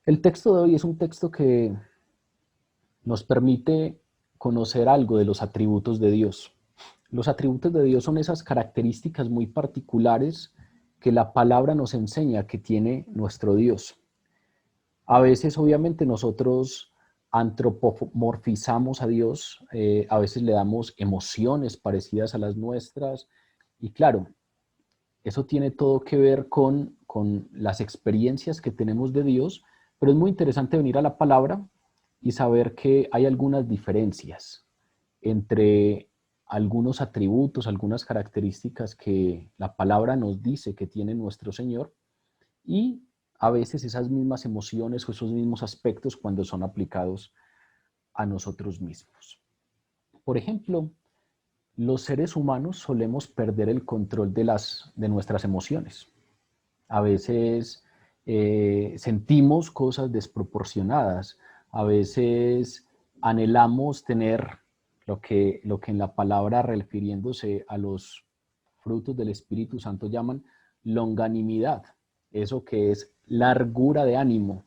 El texto de hoy es un texto que nos permite conocer algo de los atributos de Dios. Los atributos de Dios son esas características muy particulares que la palabra nos enseña que tiene nuestro Dios. A veces, obviamente, nosotros antropomorfizamos a Dios, a veces le damos emociones parecidas a las nuestras, y claro, eso tiene todo que ver con las experiencias que tenemos de Dios, pero es muy interesante venir a la palabra y saber que hay algunas diferencias entre algunos atributos, algunas características que la palabra nos dice que tiene nuestro Señor y a veces esas mismas emociones o esos mismos aspectos cuando son aplicados a nosotros mismos. Por ejemplo, los seres humanos solemos perder el control de nuestras emociones. A veces sentimos cosas desproporcionadas, a veces anhelamos tener lo que en la palabra refiriéndose a los frutos del Espíritu Santo llaman longanimidad, eso que es largura de ánimo.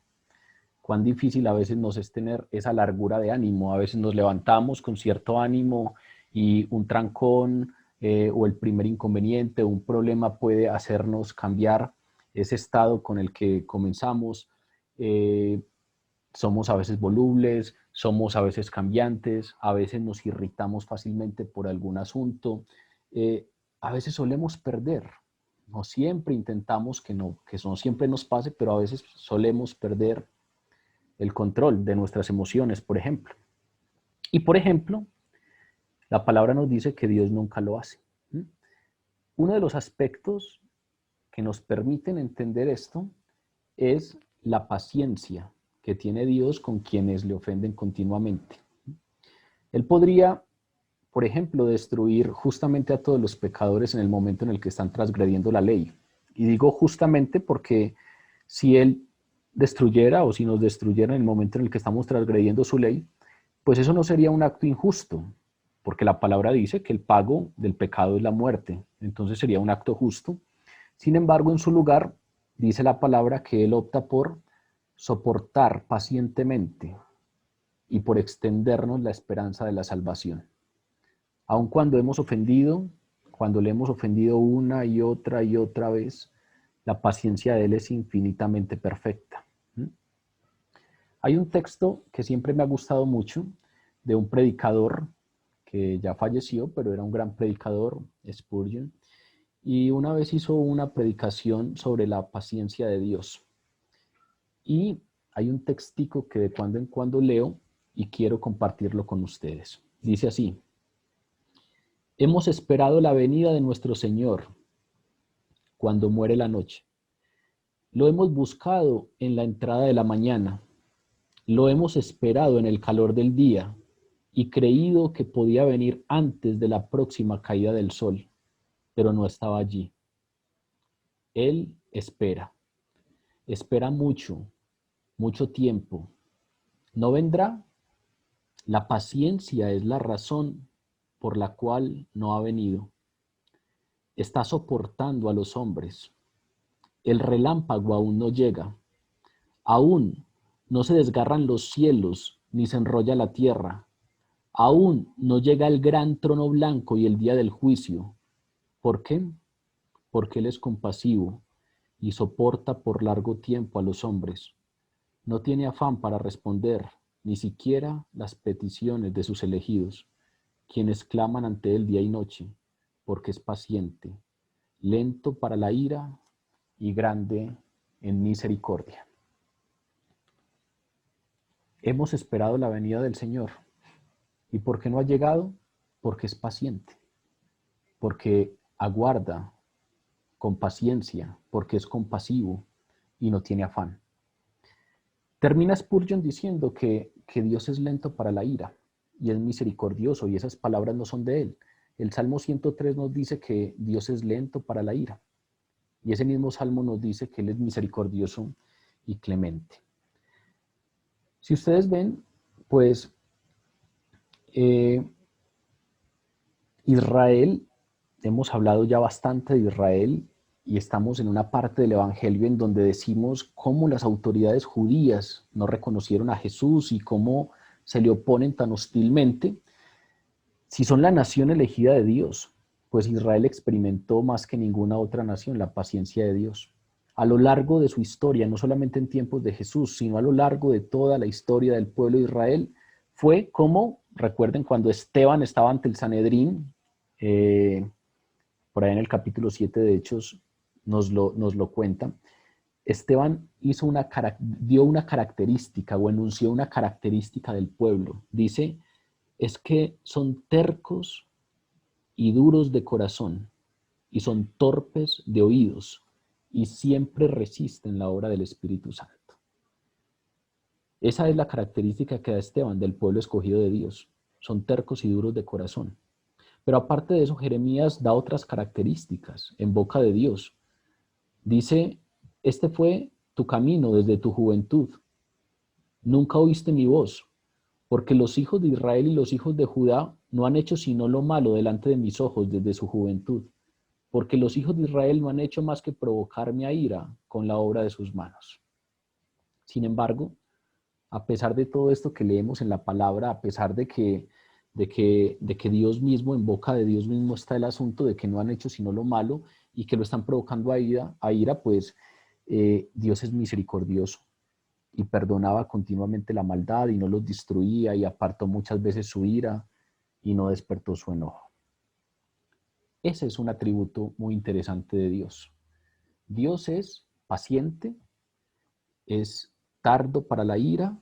Cuán difícil a veces nos es tener esa largura de ánimo. A veces nos levantamos con cierto ánimo y un trancón o el primer inconveniente, un problema puede hacernos cambiar ese estado con el que comenzamos. Eh, Somos a veces volubles, somos a veces cambiantes, a veces nos irritamos fácilmente por algún asunto, eh, a veces solemos perder. No siempre intentamos que no siempre nos pase, pero a veces solemos perder el control de nuestras emociones, por ejemplo. Y por ejemplo, la palabra nos dice que Dios nunca lo hace. Uno de los aspectos que nos permiten entender esto es la paciencia que tiene Dios con quienes le ofenden continuamente. Él podría, por ejemplo, destruir justamente a todos los pecadores en el momento en el que están transgrediendo la ley. Y digo justamente porque si Él destruyera o si nos destruyera en el momento en el que estamos transgrediendo su ley, pues eso no sería un acto injusto, porque la palabra dice que el pago del pecado es la muerte, entonces sería un acto justo. Sin embargo, en su lugar, dice la palabra que Él opta por soportar pacientemente y por extendernos la esperanza de la salvación. Aun cuando hemos ofendido, cuando le hemos ofendido una y otra vez, la paciencia de Él es infinitamente perfecta. Hay un texto que siempre me ha gustado mucho de un predicador que ya falleció, pero era un gran predicador, Spurgeon, y una vez hizo una predicación sobre la paciencia de Dios. Y hay un textico que de cuando en cuando leo y quiero compartirlo con ustedes. Dice así: hemos esperado la venida de nuestro Señor cuando muere la noche. Lo hemos buscado en la entrada de la mañana. Lo hemos esperado en el calor del día y creído que podía venir antes de la próxima caída del sol, pero no estaba allí. Él espera, espera mucho, mucho tiempo. ¿No vendrá? La paciencia es la razón por la cual no ha venido. Está soportando a los hombres. El relámpago aún no llega. Aún no se desgarran los cielos ni se enrolla la tierra. Aún no llega el gran trono blanco y el día del juicio. ¿Por qué? Porque Él es compasivo y soporta por largo tiempo a los hombres. No tiene afán para responder ni siquiera las peticiones de sus elegidos, quienes claman ante Él día y noche, porque es paciente, lento para la ira y grande en misericordia. Hemos esperado la venida del Señor. ¿Y por qué no ha llegado? Porque es paciente, porque aguarda con paciencia, porque es compasivo y no tiene afán. Termina Spurgeon diciendo que Dios es lento para la ira y es misericordioso, y esas palabras no son de él. El Salmo 103 nos dice que Dios es lento para la ira, y ese mismo Salmo nos dice que Él es misericordioso y clemente. Si ustedes ven, pues eh, Israel, hemos hablado ya bastante de Israel y estamos en una parte del Evangelio en donde decimos cómo las autoridades judías no reconocieron a Jesús y cómo se le oponen tan hostilmente. Si son la nación elegida de Dios, pues Israel experimentó más que ninguna otra nación la paciencia de Dios. A lo largo de su historia, no solamente en tiempos de Jesús, sino a lo largo de toda la historia del pueblo de Israel, fue como, recuerden cuando Esteban estaba ante el Sanedrín, por ahí en el capítulo 7 de Hechos nos lo cuenta, Esteban dio una característica o enunció una característica del pueblo. Dice, es que son tercos y duros de corazón, y son torpes de oídos, y siempre resisten la obra del Espíritu Santo. Esa es la característica que da Esteban del pueblo escogido de Dios. Son tercos y duros de corazón. Pero aparte de eso, Jeremías da otras características en boca de Dios. Dice, este fue tu camino desde tu juventud. Nunca oíste mi voz, porque los hijos de Israel y los hijos de Judá no han hecho sino lo malo delante de mis ojos desde su juventud, porque los hijos de Israel no han hecho más que provocarme a ira con la obra de sus manos. Sin embargo, a pesar de todo esto que leemos en la palabra, a pesar de que Dios mismo, en boca de Dios mismo está el asunto de que no han hecho sino lo malo y que lo están provocando a ira, pues Dios es misericordioso y perdonaba continuamente la maldad y no los destruía y apartó muchas veces su ira y no despertó su enojo. Ese es un atributo muy interesante de Dios. Dios es paciente, es tardo para la ira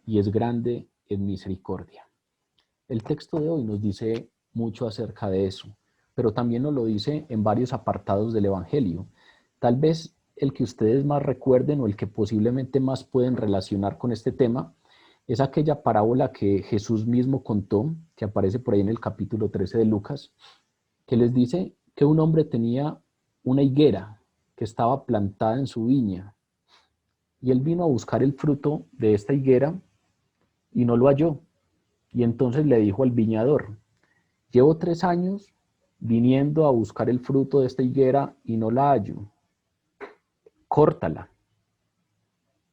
y es grande en misericordia. El texto de hoy nos dice mucho acerca de eso, pero también nos lo dice en varios apartados del Evangelio. Tal vez el que ustedes más recuerden o el que posiblemente más pueden relacionar con este tema es aquella parábola que Jesús mismo contó, que aparece por ahí en el capítulo 13 de Lucas, que les dice que un hombre tenía una higuera que estaba plantada en su viña y él vino a buscar el fruto de esta higuera y no lo halló. Y entonces le dijo al viñador, llevo 3 años viniendo a buscar el fruto de esta higuera y no la hallo. Córtala.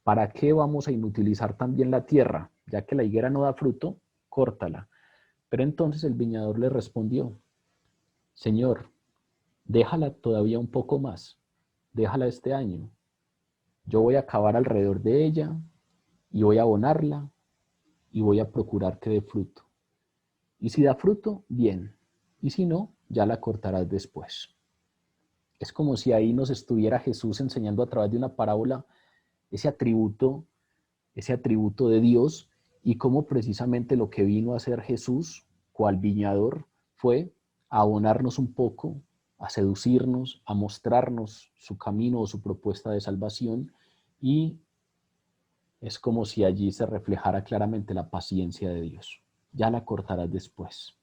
¿Para qué vamos a inutilizar también la tierra? Ya que la higuera no da fruto, córtala. Pero entonces el viñador le respondió, Señor, déjala todavía un poco más, déjala este año. Yo voy a cavar alrededor de ella y voy a abonarla y voy a procurar que dé fruto. Y si da fruto, bien. Y si no, ya la cortarás después. Es como si ahí nos estuviera Jesús enseñando a través de una parábola ese atributo de Dios y cómo precisamente lo que vino a hacer Jesús, cual viñador, fue a abonarnos un poco, a seducirnos, a mostrarnos su camino o su propuesta de salvación, y es como si allí se reflejara claramente la paciencia de Dios. Ya la cortarás después.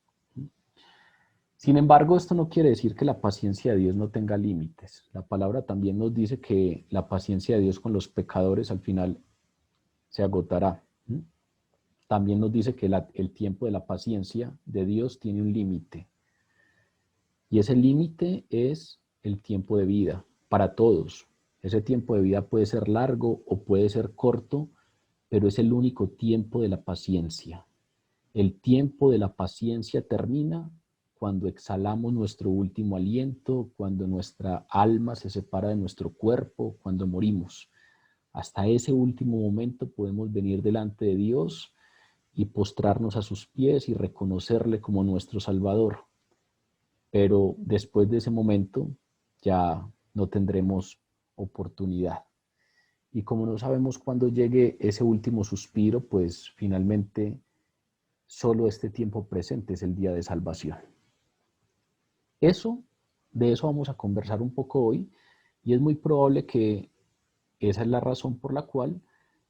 Sin embargo, esto no quiere decir que la paciencia de Dios no tenga límites. La palabra también nos dice que la paciencia de Dios con los pecadores al final se agotará. También nos dice que el tiempo de la paciencia de Dios tiene un límite. Y ese límite es el tiempo de vida para todos. Ese tiempo de vida puede ser largo o puede ser corto, pero es el único tiempo de la paciencia. El tiempo de la paciencia termina cuando exhalamos nuestro último aliento, cuando nuestra alma se separa de nuestro cuerpo, cuando morimos. Hasta ese último momento podemos venir delante de Dios y postrarnos a sus pies y reconocerle como nuestro Salvador. Pero después de ese momento ya no tendremos oportunidad. Y como no sabemos cuándo llegue ese último suspiro, pues finalmente solo este tiempo presente es el día de salvación. De eso vamos a conversar un poco hoy, y es muy probable que esa es la razón por la cual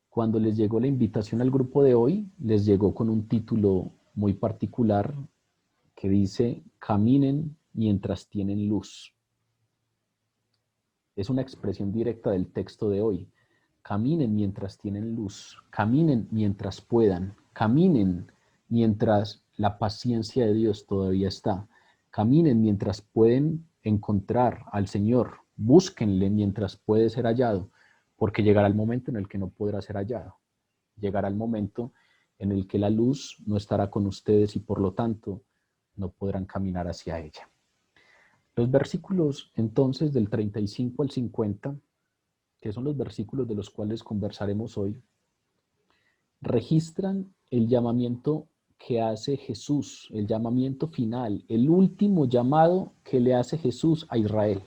cuando les llegó la invitación al grupo de hoy, les llegó con un título muy particular que dice, caminen mientras tienen luz. Es una expresión directa del texto de hoy. Caminen mientras tienen luz, caminen mientras puedan, caminen mientras la paciencia de Dios todavía está, caminen mientras pueden encontrar al Señor, búsquenle mientras puede ser hallado, porque llegará el momento en el que no podrá ser hallado. Llegará el momento en el que la luz no estará con ustedes y por lo tanto no podrán caminar hacia ella. Los versículos entonces del 35 al 50, que son los versículos de los cuales conversaremos hoy, registran el llamamiento que hace Jesús, el llamamiento final, el último llamado que le hace Jesús a Israel.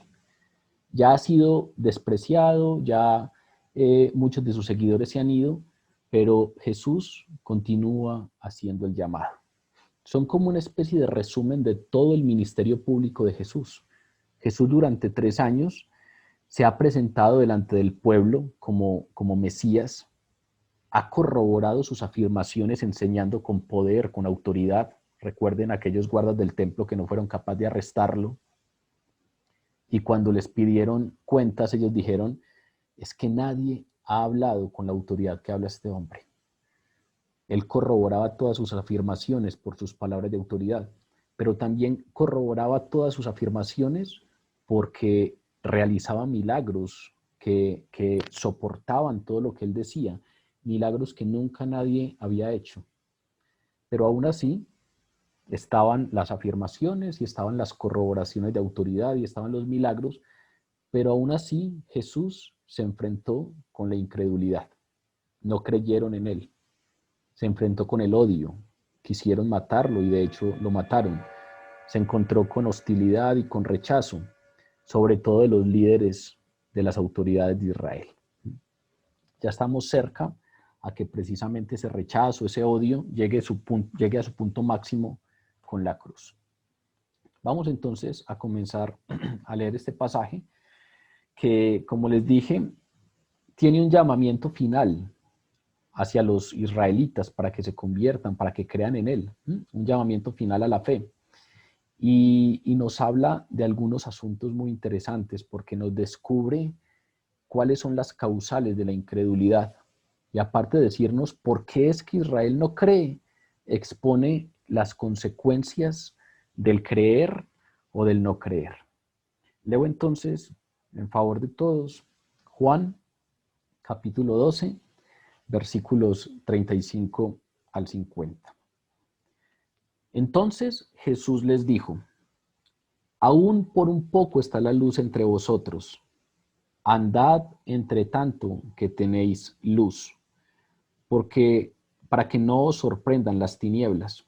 Ya ha sido despreciado, ya muchos de sus seguidores se han ido, pero Jesús continúa haciendo el llamado. Son como una especie de resumen de todo el ministerio público de Jesús. Jesús durante 3 años se ha presentado delante del pueblo como Mesías, ha corroborado sus afirmaciones enseñando con poder, con autoridad. Recuerden aquellos guardas del templo que no fueron capaces de arrestarlo. Y cuando les pidieron cuentas, ellos dijeron, es que nadie ha hablado con la autoridad que habla este hombre. Él corroboraba todas sus afirmaciones por sus palabras de autoridad, pero también corroboraba todas sus afirmaciones porque realizaba milagros que soportaban todo lo que él decía, milagros que nunca nadie había hecho. Pero aún así, estaban las afirmaciones y estaban las corroboraciones de autoridad y estaban los milagros, pero aún así Jesús se enfrentó con la incredulidad. No creyeron en él. Se enfrentó con el odio. Quisieron matarlo y de hecho lo mataron. Se encontró con hostilidad y con rechazo, sobre todo de los líderes de las autoridades de Israel. Ya estamos cerca a que precisamente ese rechazo, ese odio, llegue a su punto máximo con la cruz. Vamos entonces a comenzar a leer este pasaje que, como les dije, tiene un llamamiento final hacia los israelitas para que se conviertan, para que crean en él, un llamamiento final a la fe. Y nos habla de algunos asuntos muy interesantes porque nos descubre cuáles son las causales de la incredulidad. Y aparte de decirnos por qué es que Israel no cree, expone las consecuencias del creer o del no creer. Leo entonces, en favor de todos, Juan, capítulo 12, versículos 35 al 50. Entonces Jesús les dijo, aún por un poco está la luz entre vosotros. Andad entre tanto que tenéis luz, porque para que no os sorprendan las tinieblas,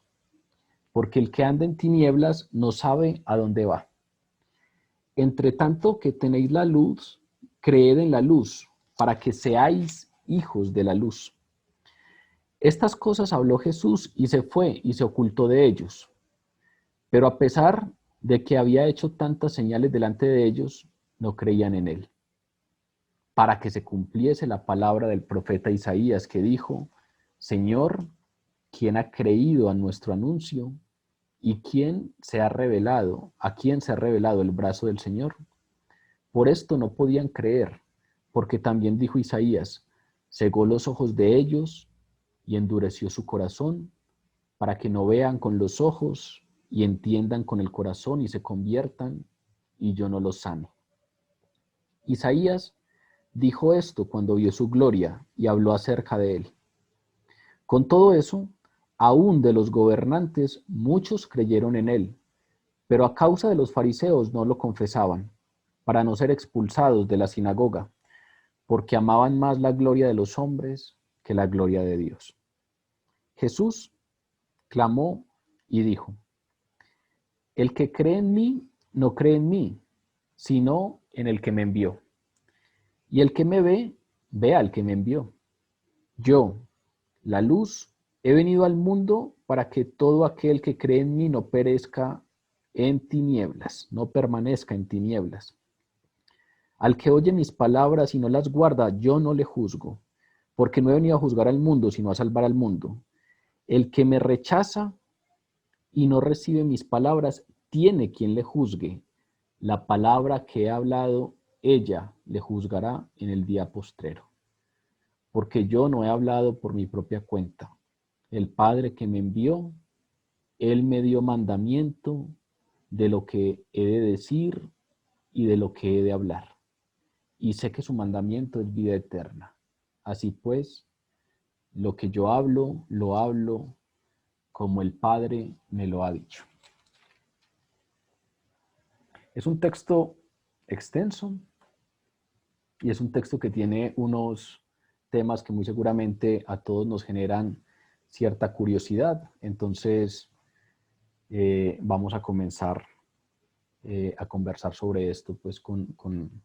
porque el que anda en tinieblas no sabe a dónde va. Entre tanto que tenéis la luz, creed en la luz, para que seáis hijos de la luz. Estas cosas habló Jesús y se fue y se ocultó de ellos. Pero a pesar de que había hecho tantas señales delante de ellos, no creían en él. Para que se cumpliese la palabra del profeta Isaías que dijo, Señor, ¿quién ha creído a nuestro anuncio? ¿Y quién se ha revelado? ¿A quién se ha revelado el brazo del Señor? Por esto no podían creer, porque también dijo Isaías, cegó los ojos de ellos y endureció su corazón, para que no vean con los ojos y entiendan con el corazón y se conviertan, y yo no los sane. Isaías dijo esto cuando vio su gloria y habló acerca de él. Con todo eso, aún de los gobernantes muchos creyeron en él, pero a causa de los fariseos no lo confesaban, para no ser expulsados de la sinagoga, porque amaban más la gloria de los hombres que la gloria de Dios. Jesús clamó y dijo, el que cree en mí, no cree en mí, sino en el que me envió. Y el que me ve, ve al que me envió. Yo, la luz, he venido al mundo para que todo aquel que cree en mí no perezca en tinieblas, no permanezca en tinieblas. Al que oye mis palabras y no las guarda, yo no le juzgo, porque no he venido a juzgar al mundo, sino a salvar al mundo. El que me rechaza y no recibe mis palabras, tiene quien le juzgue. La palabra que he hablado, ella le juzgará en el día postrero. Porque yo no he hablado por mi propia cuenta. El Padre que me envió, Él me dio mandamiento de lo que he de decir y de lo que he de hablar. y sé que su mandamiento es vida eterna. Así pues, lo que yo hablo, lo hablo como el Padre me lo ha dicho. Es un texto extenso y es un texto que tiene unos temas que muy seguramente a todos nos generan cierta curiosidad. Entonces, vamos a comenzar a conversar sobre esto, pues con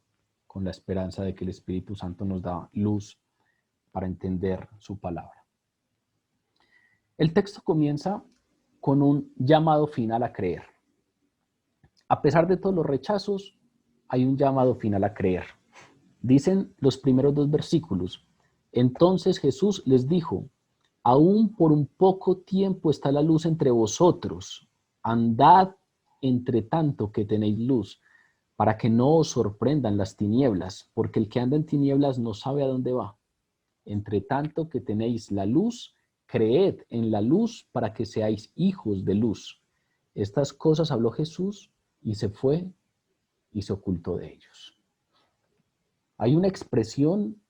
la esperanza de que el Espíritu Santo nos da luz para entender su palabra. El texto comienza con un llamado final a creer. A pesar de todos los rechazos, hay un llamado final a creer. Dicen los primeros 2 versículos: entonces Jesús les dijo, aún por un poco tiempo está la luz entre vosotros, andad entre tanto que tenéis luz, para que no os sorprendan las tinieblas, porque el que anda en tinieblas no sabe a dónde va. Entre tanto que tenéis la luz, creed en la luz para que seáis hijos de luz. Estas cosas habló Jesús y se fue y se ocultó de ellos. Hay una expresión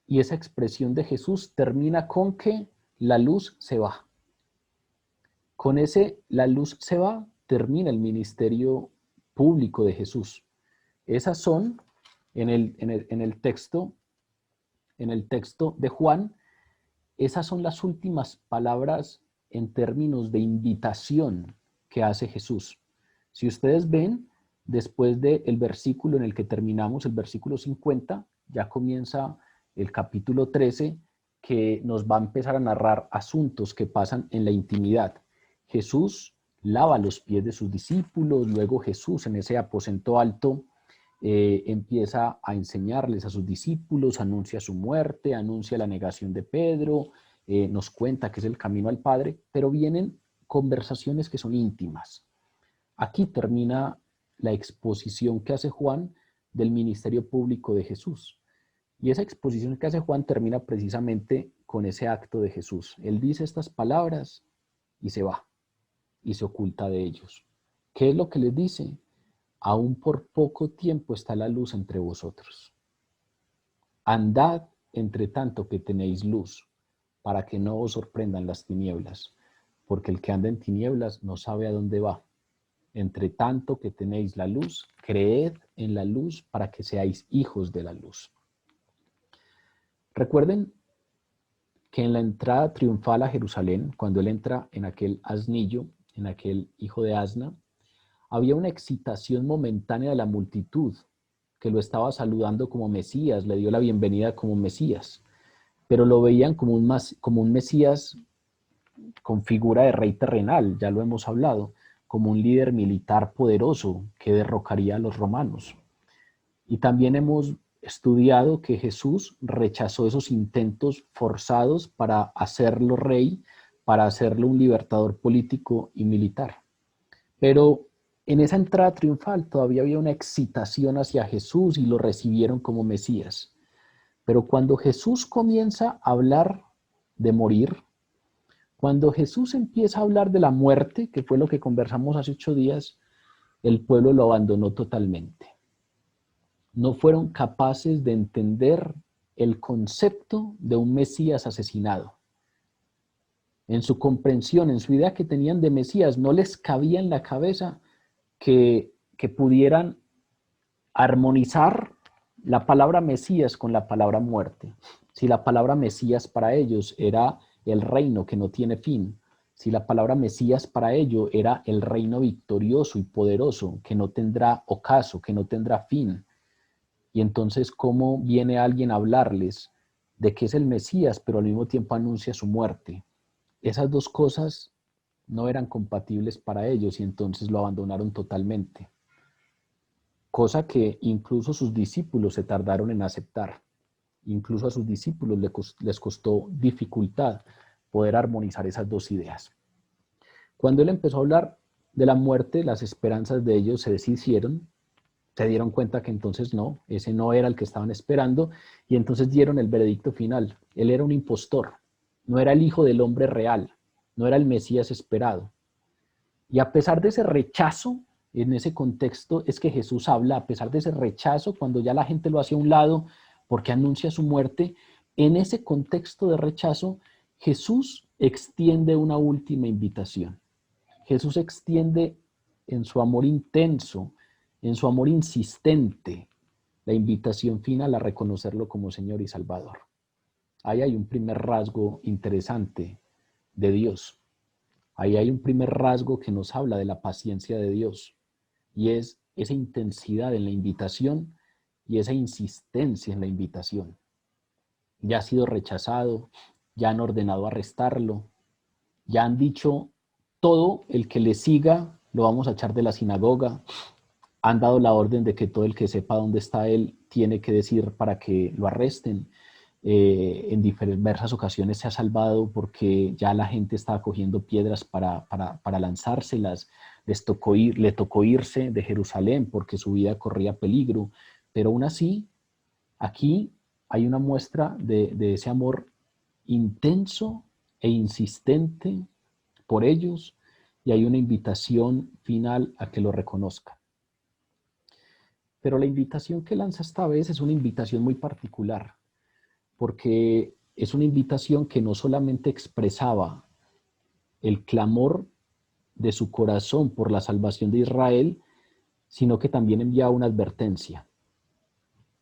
y esa expresión de Jesús termina con que la luz se va. Con ese la luz se va, termina el ministerio público de Jesús. Esas son, en el texto de Juan, esas son las últimas palabras en términos de invitación que hace Jesús. Si ustedes ven, después del versículo en el que terminamos, el versículo 50, ya comienza el capítulo 13, que nos va a empezar a narrar asuntos que pasan en la intimidad. Jesús lava los pies de sus discípulos, luego Jesús en ese aposento alto empieza a enseñarles a sus discípulos, anuncia su muerte, anuncia la negación de Pedro, nos cuenta que es el camino al Padre, pero vienen conversaciones que son íntimas. Aquí termina la exposición que hace Juan del ministerio público de Jesús. Y esa exposición que hace Juan termina precisamente con ese acto de Jesús. Él dice estas palabras y se va, y se oculta de ellos. ¿Qué es lo que les dice? Aún por poco tiempo está la luz entre vosotros. Andad entre tanto que tenéis luz, para que no os sorprendan las tinieblas, porque el que anda en tinieblas no sabe a dónde va. Entre tanto que tenéis la luz, creed en la luz para que seáis hijos de la luz. Recuerden que en la entrada triunfal a Jerusalén, cuando él entra en aquel asnillo, en aquel hijo de asna, había una excitación momentánea de la multitud que lo estaba saludando como Mesías, le dio la bienvenida como Mesías, pero lo veían como un Mesías con figura de rey terrenal, ya lo hemos hablado, como un líder militar poderoso que derrocaría a los romanos. Y también hemos estudiado que Jesús rechazó esos intentos forzados para hacerlo rey, para hacerlo un libertador político y militar. Pero en esa entrada triunfal todavía había una excitación hacia Jesús y lo recibieron como Mesías. Pero cuando Jesús comienza a hablar de morir, cuando Jesús empieza a hablar de la muerte, que fue lo que conversamos hace 8 días, el pueblo lo abandonó totalmente. No fueron capaces de entender el concepto de un Mesías asesinado. En su comprensión, en su idea que tenían de Mesías, no les cabía en la cabeza que pudieran armonizar la palabra Mesías con la palabra muerte. Si la palabra Mesías para ellos era el reino que no tiene fin, si la palabra Mesías para ellos era el reino victorioso y poderoso que no tendrá ocaso, que no tendrá fin, y entonces cómo viene alguien a hablarles de que es el Mesías, pero al mismo tiempo anuncia su muerte. Esas dos cosas no eran compatibles para ellos y entonces lo abandonaron totalmente. Cosa que incluso sus discípulos se tardaron en aceptar. Incluso a sus discípulos les costó dificultad poder armonizar esas dos ideas. Cuando él empezó a hablar de la muerte, las esperanzas de ellos se deshicieron, se dieron cuenta que entonces no, ese no era el que estaban esperando, y entonces dieron el veredicto final. Él era un impostor, no era el Hijo del Hombre real, no era el Mesías esperado. Y a pesar de ese rechazo En ese contexto es que Jesús habla, a pesar de ese rechazo, cuando ya la gente lo hace a un lado porque anuncia su muerte, en ese contexto de rechazo, Jesús extiende una última invitación. Jesús extiende en su amor intenso, en su amor insistente, la invitación final a reconocerlo como Señor y Salvador. Ahí hay un primer rasgo interesante de Dios. Ahí hay un primer rasgo que nos habla de la paciencia de Dios, y es esa intensidad en la invitación y esa insistencia en la invitación. Ya ha sido rechazado, ya han ordenado arrestarlo, ya han dicho todo el que le siga lo vamos a echar de la sinagoga, han dado la orden de que todo el que sepa dónde está él tiene que decir para que lo arresten. En diversas ocasiones se ha salvado porque ya la gente estaba cogiendo piedras para lanzárselas. Le tocó irse de Jerusalén porque su vida corría peligro, pero aún así, aquí hay una muestra de ese amor intenso e insistente por ellos, y hay una invitación final a que lo reconozcan. Pero la invitación que lanza esta vez es una invitación muy particular, porque es una invitación que no solamente expresaba el clamor de su corazón por la salvación de Israel, sino que también enviaba una advertencia.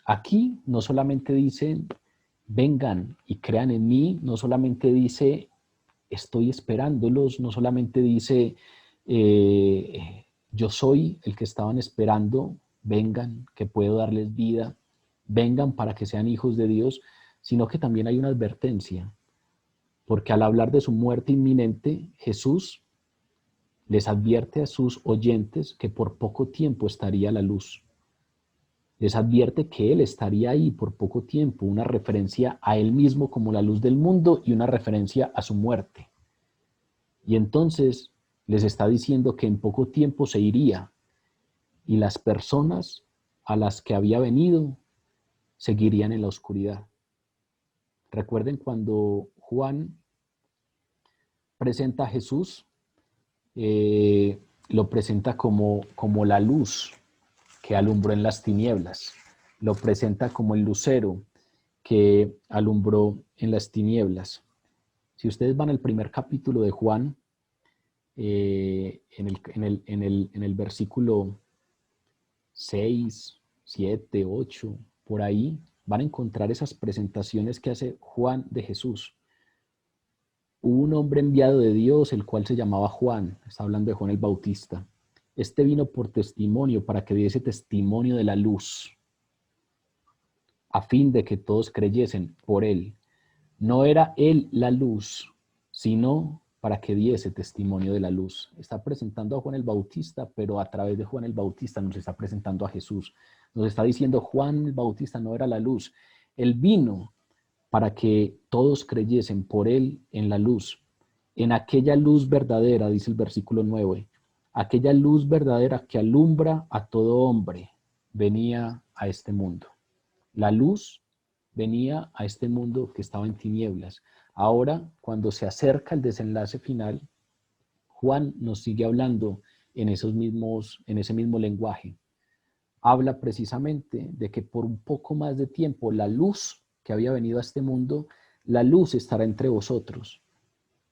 Aquí no solamente dicen, vengan y crean en mí, no solamente dice, estoy esperándolos, no solamente dice, yo soy el que estaban esperando, vengan, que puedo darles vida, vengan para que sean hijos de Dios, sino que también hay una advertencia, porque al hablar de su muerte inminente, Jesús les advierte a sus oyentes que por poco tiempo estaría la luz. Les advierte que Él estaría ahí por poco tiempo, una referencia a Él mismo como la luz del mundo y una referencia a su muerte. Y entonces les está diciendo que en poco tiempo se iría y las personas a las que había venido seguirían en la oscuridad. Recuerden cuando Juan presenta a Jesús, lo presenta como la luz que alumbró en las tinieblas, lo presenta como el lucero que alumbró en las tinieblas. Si ustedes van al primer capítulo de Juan, en el versículo 6, 7, 8, por ahí van a encontrar esas presentaciones que hace Juan de Jesús. Hubo un hombre enviado de Dios, el cual se llamaba Juan, está hablando de Juan el Bautista. Este vino por testimonio, para que diese testimonio de la luz, a fin de que todos creyesen por él. No era él la luz, sino para que diese testimonio de la luz. Está presentando a Juan el Bautista, pero a través de Juan el Bautista nos está presentando a Jesús. Nos está diciendo, Juan el Bautista no era la luz. Él vino para que todos creyesen por él en la luz, en aquella luz verdadera, dice el versículo 9, aquella luz verdadera que alumbra a todo hombre, venía a este mundo. La luz venía a este mundo que estaba en tinieblas. Ahora, cuando se acerca el desenlace final, Juan nos sigue hablando en ese mismo lenguaje. Habla precisamente de que por un poco más de tiempo la luz que había venido a este mundo, la luz estará entre vosotros.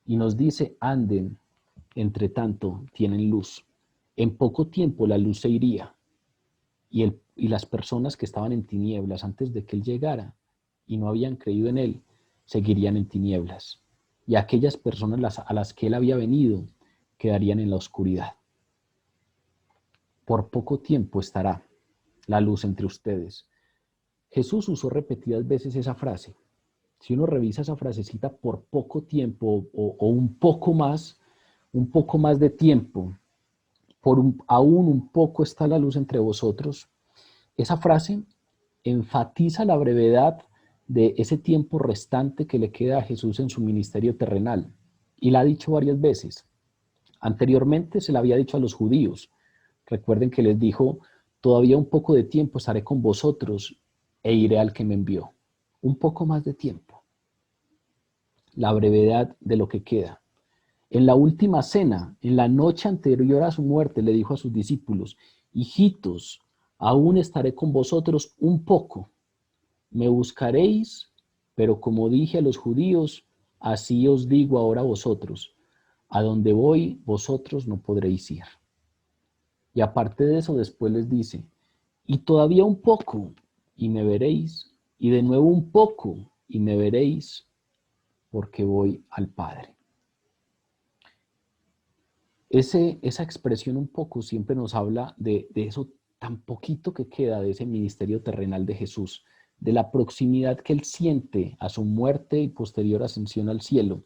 Y nos dice, anden, entre tanto tienen luz. En poco tiempo la luz se iría y las personas que estaban en tinieblas antes de que Él llegara y no habían creído en Él, seguirían en tinieblas. Y aquellas personas a las que Él había venido quedarían en la oscuridad. Por poco tiempo estará la luz entre ustedes. Jesús usó repetidas veces esa frase. Si uno revisa esa frasecita, por poco tiempo o un poco más de tiempo, aún un poco está la luz entre vosotros, esa frase enfatiza la brevedad de ese tiempo restante que le queda a Jesús en su ministerio terrenal. Y la ha dicho varias veces. Anteriormente se la había dicho a los judíos. Recuerden que les dijo, todavía un poco de tiempo estaré con vosotros e iré al que me envió. Un poco más de tiempo. La brevedad de lo que queda. En la última cena, en la noche anterior a su muerte, le dijo a sus discípulos: hijitos, aún estaré con vosotros un poco. Me buscaréis, pero como dije a los judíos, así os digo ahora a vosotros: a donde voy, vosotros no podréis ir. Y aparte de eso, después les dice: y todavía un poco, y me veréis, y de nuevo un poco, y me veréis, porque voy al Padre. Esa expresión un poco siempre nos habla de eso tan poquito que queda de ese ministerio terrenal de Jesús, de la proximidad que él siente a su muerte y posterior ascensión al cielo.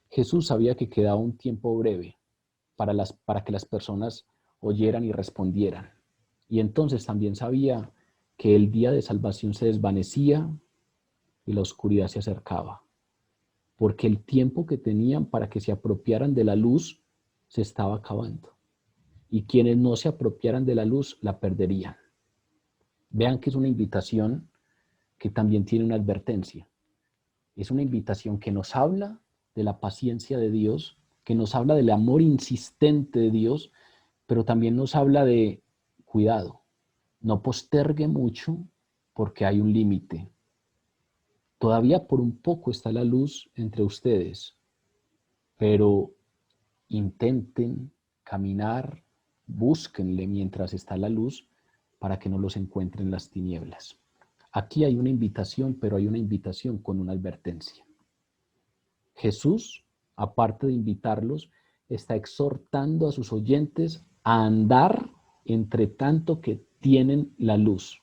Jesús sabía que quedaba un tiempo breve para que las personas oyeran y respondieran. Y entonces también sabía que el día de salvación se desvanecía y la oscuridad se acercaba, porque el tiempo que tenían para que se apropiaran de la luz se estaba acabando. Y quienes no se apropiaran de la luz la perderían. Vean que es una invitación que también tiene una advertencia. Es una invitación que nos habla de la paciencia de Dios, que nos habla del amor insistente de Dios, pero también nos habla de cuidado. No postergue mucho porque hay un límite. Todavía por un poco está la luz entre ustedes, pero intenten caminar, búsquenle mientras está la luz para que no los encuentren las tinieblas. Aquí hay una invitación, pero hay una invitación con una advertencia. Jesús, aparte de invitarlos, está exhortando a sus oyentes a andar entre tanto que tienen la luz,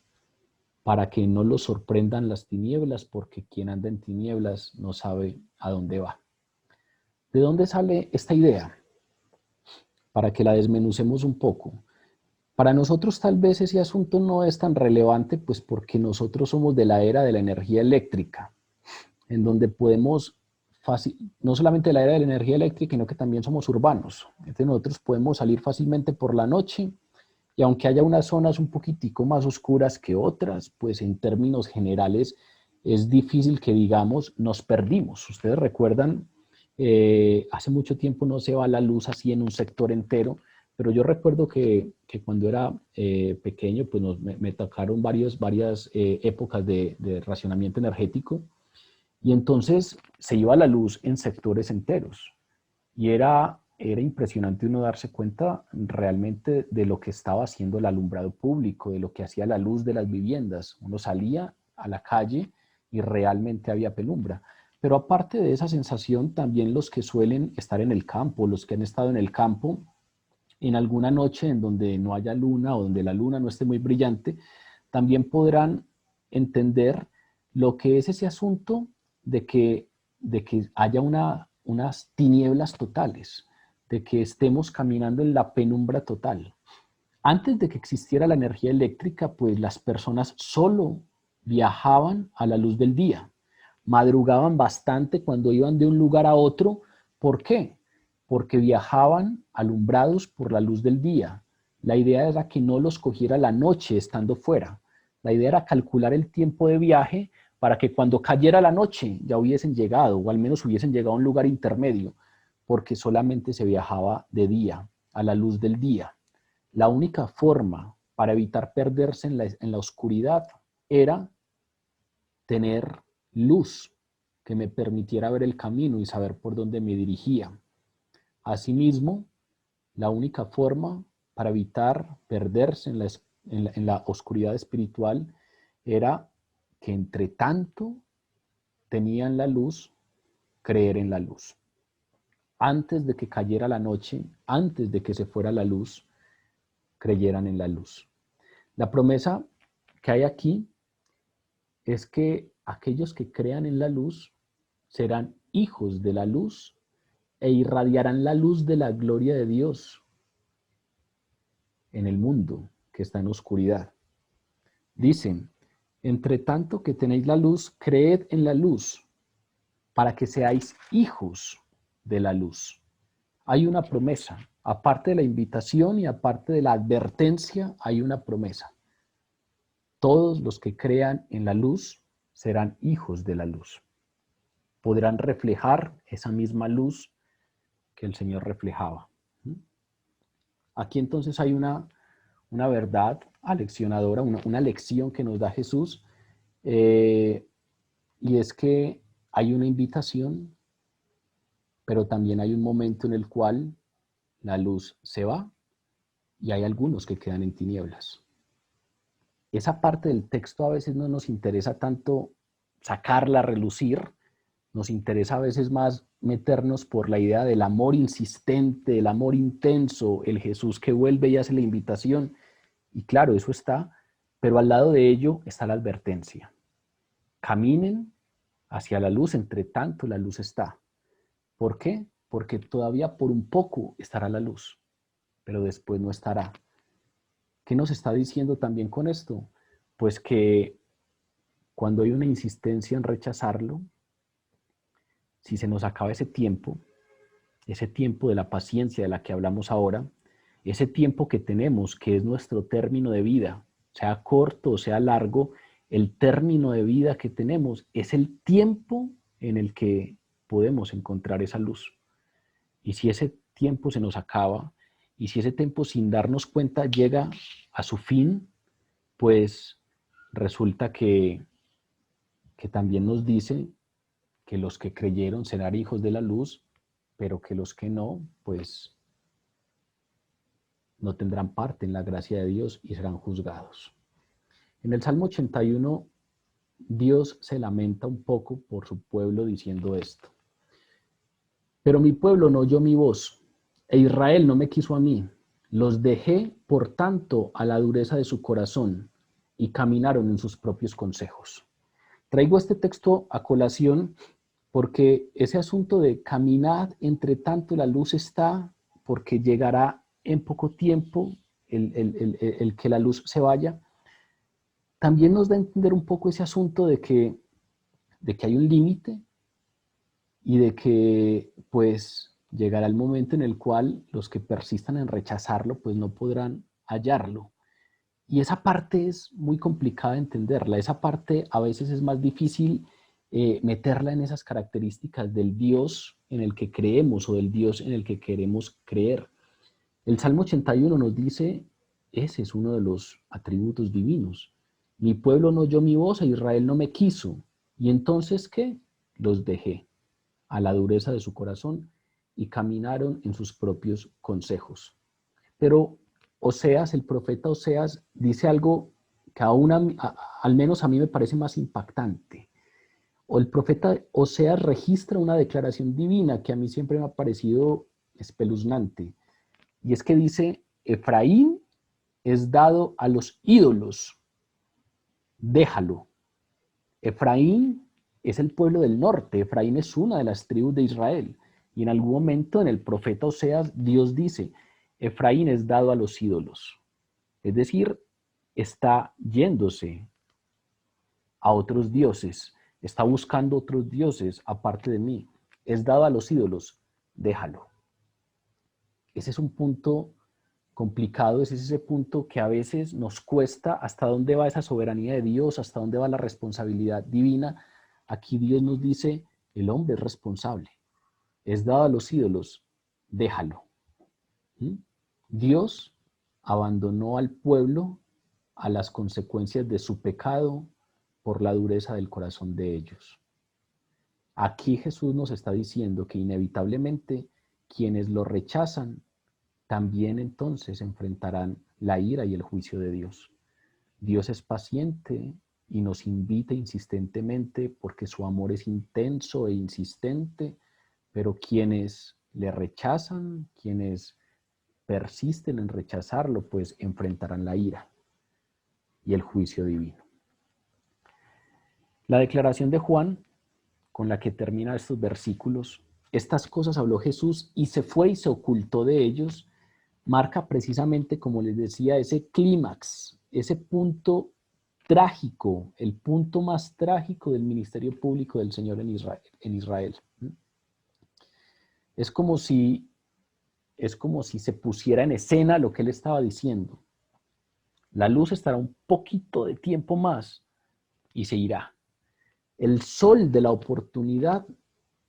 para que no los sorprendan las tinieblas, porque quien anda en tinieblas no sabe a dónde va. ¿De dónde sale esta idea? Para que la desmenucemos un poco. Para nosotros tal vez ese asunto no es tan relevante, pues porque nosotros somos de la era de la energía eléctrica, en donde podemos, no solamente de la era de la energía eléctrica, sino que también somos urbanos. Entonces nosotros podemos salir fácilmente por la noche y aunque haya unas zonas un poquitico más oscuras que otras, pues en términos generales es difícil que digamos nos perdimos. Ustedes recuerdan, hace mucho tiempo no se va la luz así en un sector entero, pero yo recuerdo que cuando era pequeño, pues me tocaron varias épocas de racionamiento energético y entonces se iba la luz en sectores enteros. Y era impresionante uno darse cuenta realmente de lo que estaba haciendo el alumbrado público, de lo que hacía la luz de las viviendas. Uno salía a la calle y realmente había penumbra. Pero aparte de esa sensación, también los que suelen estar en el campo, los que han estado en el campo, en alguna noche en donde no haya luna o donde la luna no esté muy brillante, también podrán entender lo que es ese asunto de que haya unas tinieblas totales, de que estemos caminando en la penumbra total. Antes de que existiera la energía eléctrica, pues las personas solo viajaban a la luz del día, madrugaban bastante cuando iban de un lugar a otro. ¿Por qué? Porque viajaban alumbrados por la luz del día. La idea era que no los cogiera la noche estando fuera. La idea era calcular el tiempo de viaje para que cuando cayera la noche ya hubiesen llegado, o al menos hubiesen llegado a un lugar intermedio, porque solamente se viajaba de día, a la luz del día. La única forma para evitar perderse en la oscuridad era tener luz que me permitiera ver el camino y saber por dónde me dirigía. Asimismo, la única forma para evitar perderse en la oscuridad espiritual era que entre tanto tenían la luz, creer en la luz. Antes de que cayera la noche, antes de que se fuera la luz, creyeran en la luz. La promesa que hay aquí es que aquellos que crean en la luz serán hijos de la luz e irradiarán la luz de la gloria de Dios en el mundo que está en oscuridad. Dicen, entre tanto que tenéis la luz, creed en la luz, para que seáis hijos de la luz. Hay una promesa, aparte de la invitación y aparte de la advertencia, hay una promesa. Todos los que crean en la luz serán hijos de la luz. Podrán reflejar esa misma luz que el Señor reflejaba. Aquí entonces hay una verdad aleccionadora, una lección que nos da Jesús, y es que hay una invitación, pero también hay un momento en el cual la luz se va y hay algunos que quedan en tinieblas. Esa parte del texto a veces no nos interesa tanto sacarla a relucir, nos interesa a veces más meternos por la idea del amor insistente, el amor intenso, el Jesús que vuelve y hace la invitación. Y claro, eso está, pero al lado de ello está la advertencia. Caminen hacia la luz, entre tanto la luz está. ¿Por qué? Porque todavía por un poco estará la luz, pero después no estará. ¿Qué nos está diciendo también con esto? Pues que cuando hay una insistencia en rechazarlo, si se nos acaba ese tiempo de la paciencia de la que hablamos ahora, ese tiempo que tenemos, que es nuestro término de vida, sea corto o sea largo, el término de vida que tenemos es el tiempo en el que podemos encontrar esa luz. Y si ese tiempo se nos acaba, y si ese tiempo sin darnos cuenta llega a su fin, pues resulta que también nos dice que los que creyeron serán hijos de la luz, pero que los que no, pues no tendrán parte en la gracia de Dios y serán juzgados. En el Salmo 81, Dios se lamenta un poco por su pueblo diciendo esto. Pero mi pueblo no oyó mi voz, e Israel no me quiso a mí. Los dejé, por tanto, a la dureza de su corazón, y caminaron en sus propios consejos. Traigo este texto a colación porque ese asunto de caminad, entre tanto la luz está, porque llegará en poco tiempo el que la luz se vaya, también nos da a entender un poco ese asunto de que hay un límite y de que pues llegará el momento en el cual los que persistan en rechazarlo pues no podrán hallarlo. Y esa parte es muy complicada de entenderla, esa parte a veces es más difícil meterla en esas características del Dios en el que creemos o del Dios en el que queremos creer. El Salmo 81 nos dice, ese es uno de los atributos divinos. Mi pueblo no oyó mi voz, e Israel no me quiso. ¿Y entonces qué? Los dejé a la dureza de su corazón y caminaron en sus propios consejos. Pero Oseas, el profeta Oseas, dice algo que al menos a mí me parece más impactante. O el profeta Oseas registra una declaración divina que a mí siempre me ha parecido espeluznante. Y es que dice, Efraín es dado a los ídolos, déjalo. Efraín es el pueblo del norte, Efraín es una de las tribus de Israel. Y en algún momento en el profeta Oseas, Dios dice, Efraín es dado a los ídolos. Es decir, está yéndose a otros dioses, está buscando otros dioses aparte de mí. Es dado a los ídolos, déjalo. Ese es un punto complicado, ese es ese punto que a veces nos cuesta hasta dónde va esa soberanía de Dios, hasta dónde va la responsabilidad divina. Aquí Dios nos dice, el hombre es responsable, es dado a los ídolos, déjalo. ¿Mm? Dios abandonó al pueblo a las consecuencias de su pecado por la dureza del corazón de ellos. Aquí Jesús nos está diciendo que inevitablemente quienes lo rechazan también entonces enfrentarán la ira y el juicio de Dios. Dios es paciente y nos invita insistentemente porque su amor es intenso e insistente, pero quienes le rechazan, quienes persisten en rechazarlo, pues enfrentarán la ira y el juicio divino. La declaración de Juan, con la que termina estos versículos, estas cosas habló Jesús y se fue y se ocultó de ellos, marca precisamente, como les decía, ese clímax, ese punto trágico, el punto más trágico del ministerio público del Señor en Israel. Es como si se pusiera en escena lo que él estaba diciendo. La luz estará un poquito de tiempo más y se irá. El sol de la oportunidad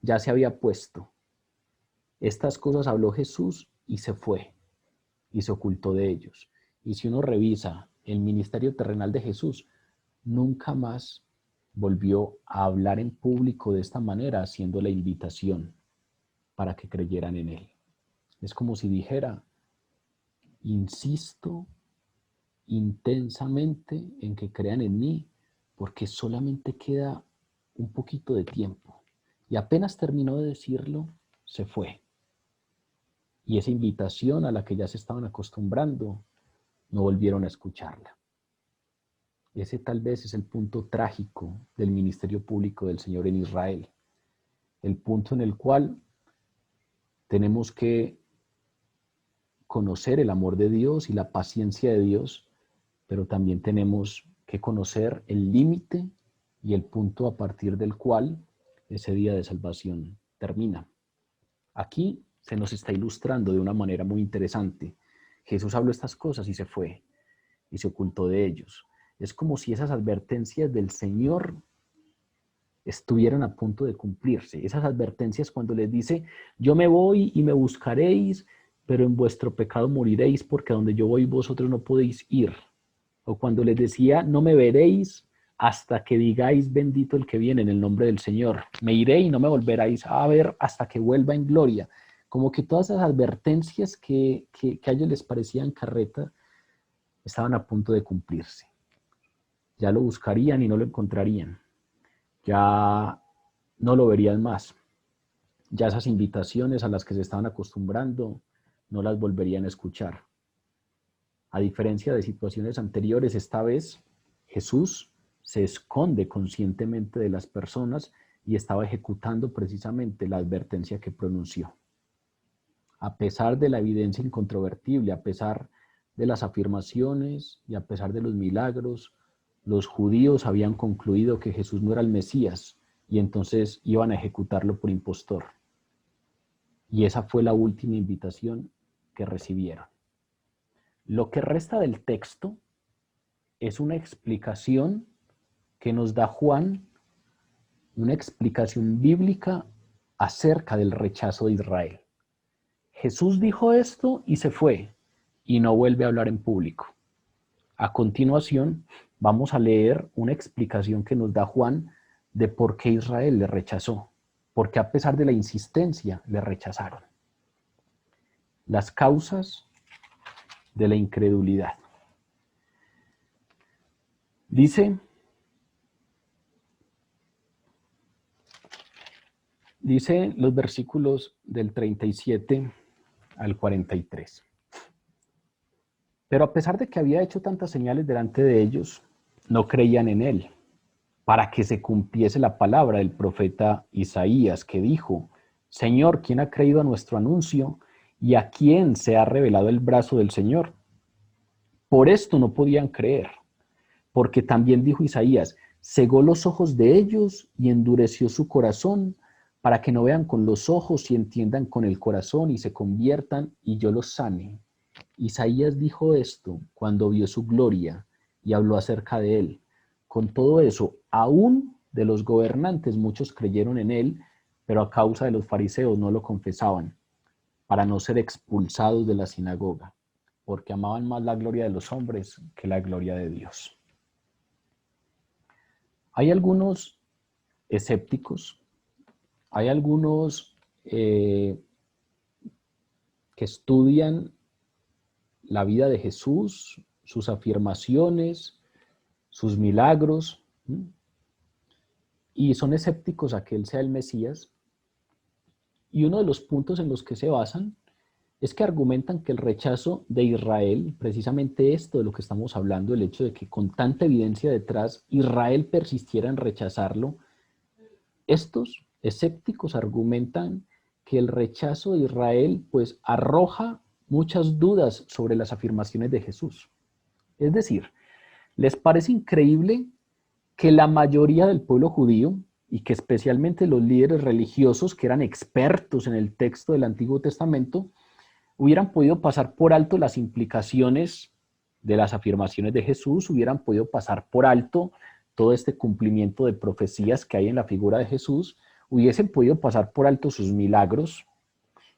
ya se había puesto. Estas cosas habló Jesús y se fue, y se ocultó de ellos. Y si uno revisa el ministerio terrenal de Jesús, nunca más volvió a hablar en público de esta manera, haciendo la invitación para que creyeran en él. Es como si dijera, insisto intensamente en que crean en mí, porque solamente queda un poquito de tiempo. Y apenas terminó de decirlo, se fue. Y esa invitación a la que ya se estaban acostumbrando, no volvieron a escucharla. Ese tal vez es el punto trágico del ministerio público del Señor en Israel. El punto en el cual tenemos que conocer el amor de Dios y la paciencia de Dios, pero también tenemos que conocer el límite y el punto a partir del cual ese día de salvación termina. Aquí se nos está ilustrando de una manera muy interesante. Jesús habló estas cosas y se fue, y se ocultó de ellos. Es como si esas advertencias del Señor estuvieran a punto de cumplirse. Esas advertencias cuando les dice, yo me voy y me buscaréis, pero en vuestro pecado moriréis, porque a donde yo voy vosotros no podéis ir. O cuando les decía, no me veréis hasta que digáis bendito el que viene en el nombre del Señor. Me iré y no me volveráis a ver hasta que vuelva en gloria. Como que todas esas advertencias que a ellos les parecían carreta estaban a punto de cumplirse. Ya lo buscarían y no lo encontrarían. Ya no lo verían más. Ya esas invitaciones a las que se estaban acostumbrando no las volverían a escuchar. A diferencia de situaciones anteriores, esta vez Jesús se esconde conscientemente de las personas y estaba ejecutando precisamente la advertencia que pronunció. A pesar de la evidencia incontrovertible, a pesar de las afirmaciones y a pesar de los milagros, los judíos habían concluido que Jesús no era el Mesías y entonces iban a ejecutarlo por impostor. Y esa fue la última invitación que recibieron. Lo que resta del texto es una explicación que nos da Juan, una explicación bíblica acerca del rechazo de Israel. Jesús dijo esto y se fue, y no vuelve a hablar en público. A continuación, vamos a leer una explicación que nos da Juan de por qué Israel le rechazó, porque a pesar de la insistencia, le rechazaron. Las causas de la incredulidad. Dice los versículos del 37 al 43. Pero a pesar de que había hecho tantas señales delante de ellos, no creían en él, para que se cumpliese la palabra del profeta Isaías, que dijo, Señor, ¿quién ha creído a nuestro anuncio? ¿Y a quién se ha revelado el brazo del Señor? Por esto no podían creer, porque también dijo Isaías, cegó los ojos de ellos y endureció su corazón, para que no vean con los ojos y entiendan con el corazón y se conviertan y yo los sane. Isaías dijo esto cuando vio su gloria y habló acerca de él. Con todo eso, aún de los gobernantes muchos creyeron en él, pero a causa de los fariseos no lo confesaban, para no ser expulsados de la sinagoga, porque amaban más la gloria de los hombres que la gloria de Dios. Hay algunos escépticos, hay algunos que estudian la vida de Jesús, sus afirmaciones, sus milagros, y son escépticos a que Él sea el Mesías. Y uno de los puntos en los que se basan es que argumentan que el rechazo de Israel, precisamente esto de lo que estamos hablando, el hecho de que con tanta evidencia detrás Israel persistiera en rechazarlo, estos escépticos argumentan que el rechazo de Israel pues arroja muchas dudas sobre las afirmaciones de Jesús. Es decir, les parece increíble que la mayoría del pueblo judío y que especialmente los líderes religiosos que eran expertos en el texto del Antiguo Testamento hubieran podido pasar por alto las implicaciones de las afirmaciones de Jesús, hubieran podido pasar por alto todo este cumplimiento de profecías que hay en la figura de Jesús, hubiesen podido pasar por alto sus milagros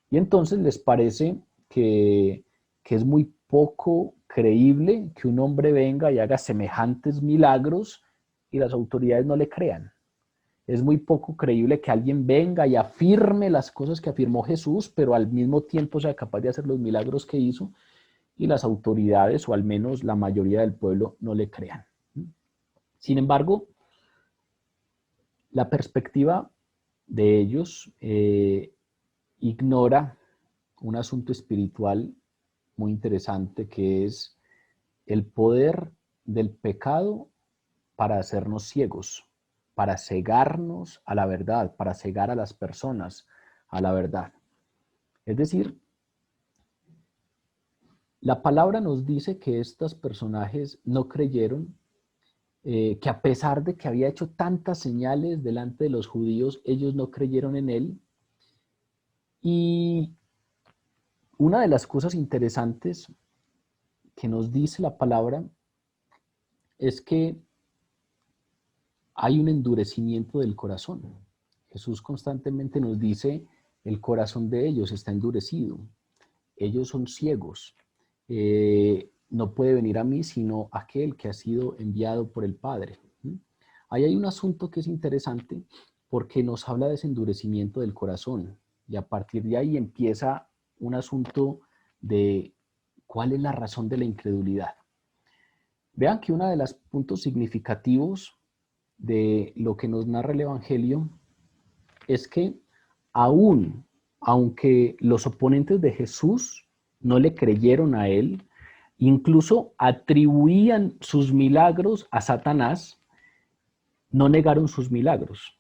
Y entonces les parece que es muy poco creíble que un hombre venga y haga semejantes milagros y las autoridades no le crean. Es muy poco creíble que alguien venga y afirme las cosas que afirmó Jesús, pero al mismo tiempo sea capaz de hacer los milagros que hizo y las autoridades, o al menos la mayoría del pueblo, no le crean. Sin embargo, la perspectiva de ellos ignora un asunto espiritual muy interesante, que es el poder del pecado para hacernos ciegos, para cegarnos a la verdad, para cegar a las personas a la verdad. Es decir, la palabra nos dice que estos personajes no creyeron, que a pesar de que había hecho tantas señales delante de los judíos, ellos no creyeron en él. Y una de las cosas interesantes que nos dice la palabra es que hay un endurecimiento del corazón. Jesús constantemente nos dice, el corazón de ellos está endurecido, ellos son ciegos, no puede venir a mí sino aquel que ha sido enviado por el Padre. Ahí hay un asunto que es interesante porque nos habla de ese endurecimiento del corazón y a partir de ahí empieza un asunto de cuál es la razón de la incredulidad. Vean que uno de los puntos significativos de lo que nos narra el Evangelio es que aún, aunque los oponentes de Jesús no le creyeron a él, incluso atribuían sus milagros a Satanás, no negaron sus milagros.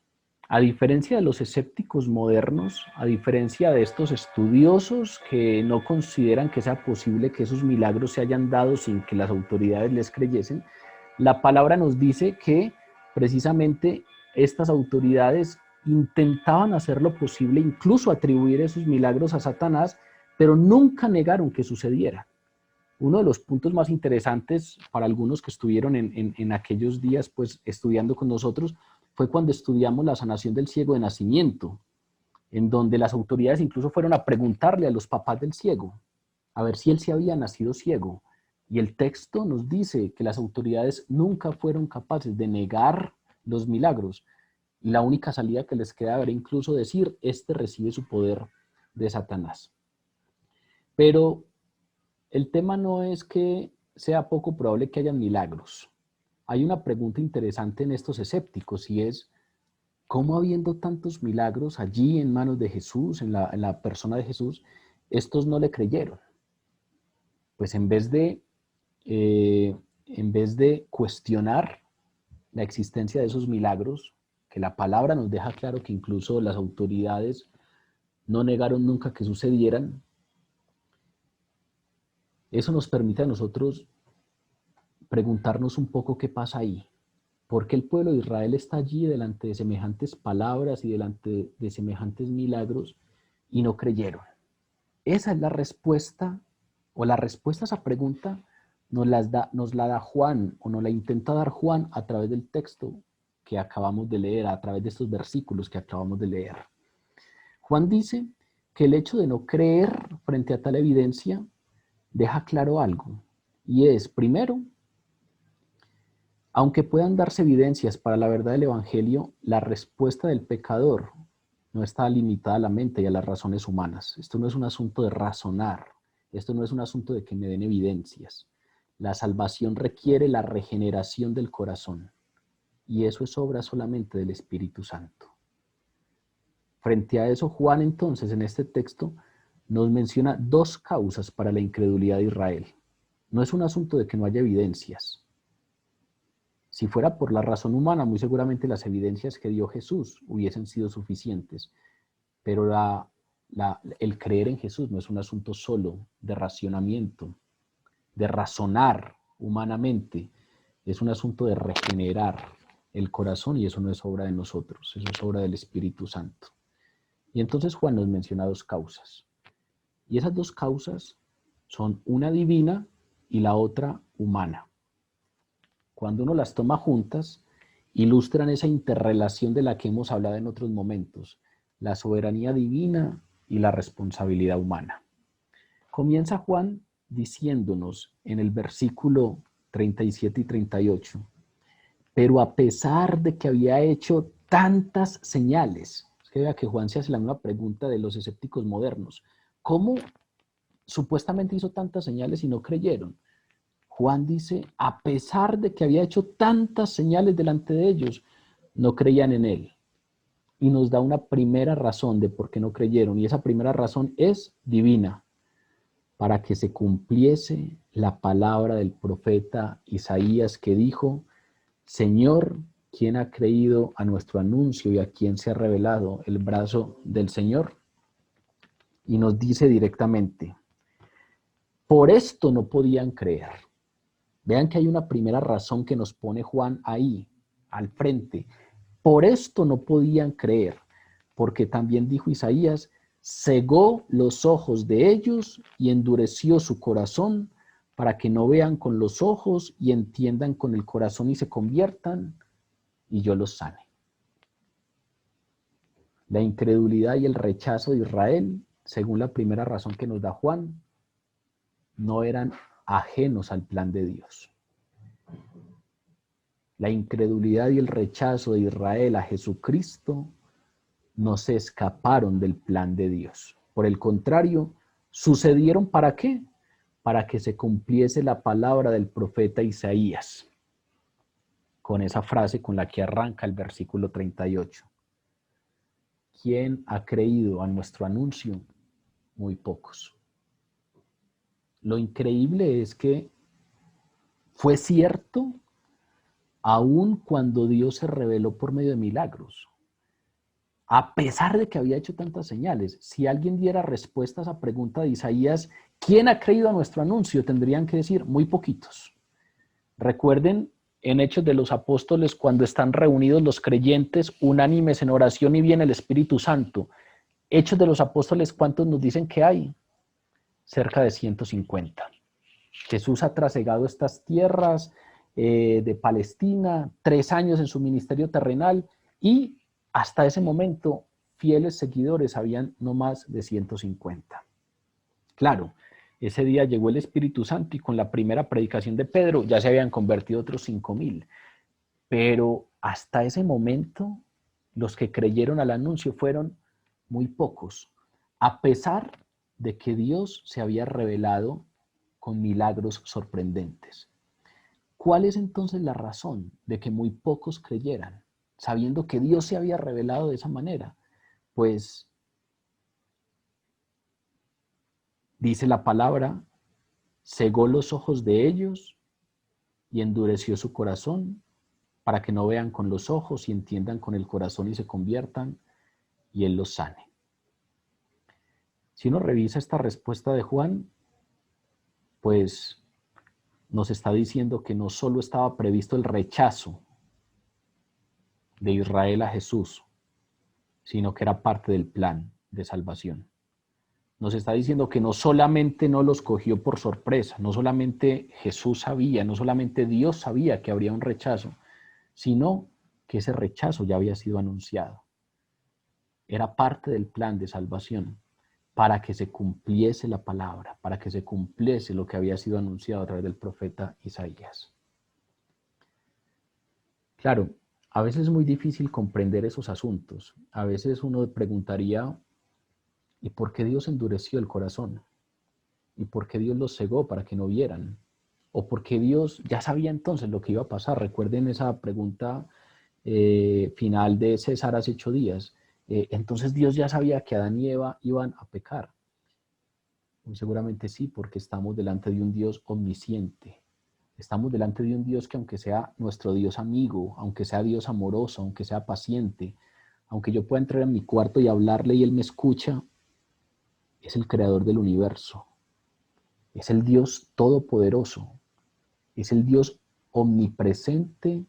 A diferencia de los escépticos modernos, a diferencia de estos estudiosos que no consideran que sea posible que esos milagros se hayan dado sin que las autoridades les creyesen, la palabra nos dice que precisamente estas autoridades intentaban hacer lo posible, incluso atribuir esos milagros a Satanás, pero nunca negaron que sucediera. Uno de los puntos más interesantes para algunos que estuvieron en aquellos días pues, estudiando con nosotros fue cuando estudiamos la sanación del ciego de nacimiento, en donde las autoridades incluso fueron a preguntarle a los papás del ciego, a ver si él se había nacido ciego. Y el texto nos dice que las autoridades nunca fueron capaces de negar los milagros. La única salida que les queda era incluso decir, este recibe su poder de Satanás. Pero el tema no es que sea poco probable que hayan milagros. Hay una pregunta interesante en estos escépticos y es, ¿cómo habiendo tantos milagros allí en manos de Jesús, en la persona de Jesús, estos no le creyeron? Pues en vez de cuestionar la existencia de esos milagros, que la palabra nos deja claro que incluso las autoridades no negaron nunca que sucedieran, eso nos permite a nosotros preguntarnos un poco qué pasa ahí. ¿Por qué el pueblo de Israel está allí delante de semejantes palabras y delante de semejantes milagros y no creyeron? Esa es la respuesta, o la respuesta a esa pregunta nos la da Juan, o nos la intenta dar Juan a través del texto que acabamos de leer, a través de estos versículos que acabamos de leer. Juan dice que el hecho de no creer frente a tal evidencia deja claro algo, y es, primero, aunque puedan darse evidencias para la verdad del Evangelio, la respuesta del pecador no está limitada a la mente y a las razones humanas. Esto no es un asunto de razonar, esto no es un asunto de que me den evidencias. La salvación requiere la regeneración del corazón y eso es obra solamente del Espíritu Santo. Frente a eso, Juan entonces en este texto nos menciona dos causas para la incredulidad de Israel. No es un asunto de que no haya evidencias. Si fuera por la razón humana, muy seguramente las evidencias que dio Jesús hubiesen sido suficientes, pero el creer en Jesús no es un asunto solo de racionamiento, de razonar humanamente, es un asunto de regenerar el corazón y eso no es obra de nosotros, eso es obra del Espíritu Santo. Y entonces Juan nos menciona dos causas, y esas dos causas son una divina y la otra humana. Cuando uno las toma juntas, ilustran esa interrelación de la que hemos hablado en otros momentos. La soberanía divina y la responsabilidad humana. Comienza Juan diciéndonos en el versículo 37 y 38, pero a pesar de que había hecho tantas señales, es que vea que Juan se hace la misma pregunta de los escépticos modernos, ¿cómo supuestamente hizo tantas señales y no creyeron? Juan dice, a pesar de que había hecho tantas señales delante de ellos, no creían en él. Y nos da una primera razón de por qué no creyeron, y esa primera razón es divina, para que se cumpliese la palabra del profeta Isaías que dijo, Señor, ¿quién ha creído a nuestro anuncio y a quién se ha revelado el brazo del Señor? Y nos dice directamente, por esto no podían creer. Vean que hay una primera razón que nos pone Juan ahí, al frente. Por esto no podían creer, porque también dijo Isaías, cegó los ojos de ellos y endureció su corazón para que no vean con los ojos y entiendan con el corazón y se conviertan y yo los sane. La incredulidad y el rechazo de Israel, según la primera razón que nos da Juan, no eran ajenos al plan de Dios. La incredulidad y el rechazo de Israel a Jesucristo no se escaparon del plan de Dios. Por el contrario, sucedieron ¿para qué? Para que se cumpliese la palabra del profeta Isaías, con esa frase con la que arranca el versículo 38. ¿Quién ha creído a nuestro anuncio? Muy pocos. Lo increíble es que fue cierto aun cuando Dios se reveló por medio de milagros. A pesar de que había hecho tantas señales, si alguien diera respuesta a esa pregunta de Isaías, ¿quién ha creído a nuestro anuncio? Tendrían que decir muy poquitos. Recuerden en Hechos de los Apóstoles cuando están reunidos los creyentes unánimes en oración y viene el Espíritu Santo. Hechos de los Apóstoles, ¿cuántos nos dicen que hay? Cerca de 150. Jesús ha trasegado estas tierras de Palestina, 3 años en su ministerio terrenal y hasta ese momento fieles seguidores habían no más de 150. Claro, ese día llegó el Espíritu Santo y con la primera predicación de Pedro ya se habían convertido otros 5,000. Pero hasta ese momento los que creyeron al anuncio fueron muy pocos, a pesar de que Dios se había revelado con milagros sorprendentes. ¿Cuál es entonces la razón de que muy pocos creyeran, sabiendo que Dios se había revelado de esa manera? Pues dice la palabra, cegó los ojos de ellos y endureció su corazón para que no vean con los ojos y entiendan con el corazón y se conviertan y Él los sane. Si uno revisa esta respuesta de Juan, pues nos está diciendo que no solo estaba previsto el rechazo de Israel a Jesús, sino que era parte del plan de salvación. Nos está diciendo que no solamente no los cogió por sorpresa, no solamente Jesús sabía, no solamente Dios sabía que habría un rechazo, sino que ese rechazo ya había sido anunciado. Era parte del plan de salvación para que se cumpliese la palabra, para que se cumpliese lo que había sido anunciado a través del profeta Isaías. Claro, a veces es muy difícil comprender esos asuntos. A veces uno preguntaría, ¿y por qué Dios endureció el corazón? ¿Y por qué Dios los cegó para que no vieran? ¿O por qué Dios ya sabía entonces lo que iba a pasar? Recuerden esa pregunta final de César hace 8 días. Entonces Dios ya sabía que Adán y Eva iban a pecar. Muy seguramente sí, porque estamos delante de un Dios omnisciente. Estamos delante de un Dios que aunque sea nuestro Dios amigo, aunque sea Dios amoroso, aunque sea paciente, aunque yo pueda entrar en mi cuarto y hablarle y Él me escucha, es el creador del universo. Es el Dios todopoderoso. Es el Dios omnipresente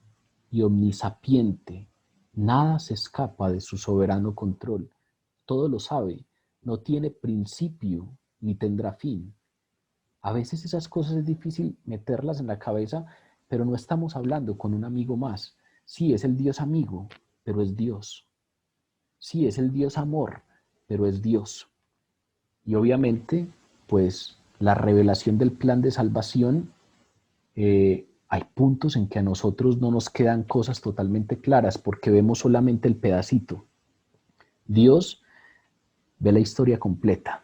y omnisapiente. Nada se escapa de su soberano control. Todo lo sabe. No tiene principio ni tendrá fin. A veces esas cosas es difícil meterlas en la cabeza, pero no estamos hablando con un amigo más. Sí, es el Dios amigo, pero es Dios. Sí, es el Dios amor, pero es Dios. Y obviamente, pues la revelación del plan de salvación, hay puntos en que a nosotros no nos quedan cosas totalmente claras porque vemos solamente el pedacito. Dios ve la historia completa.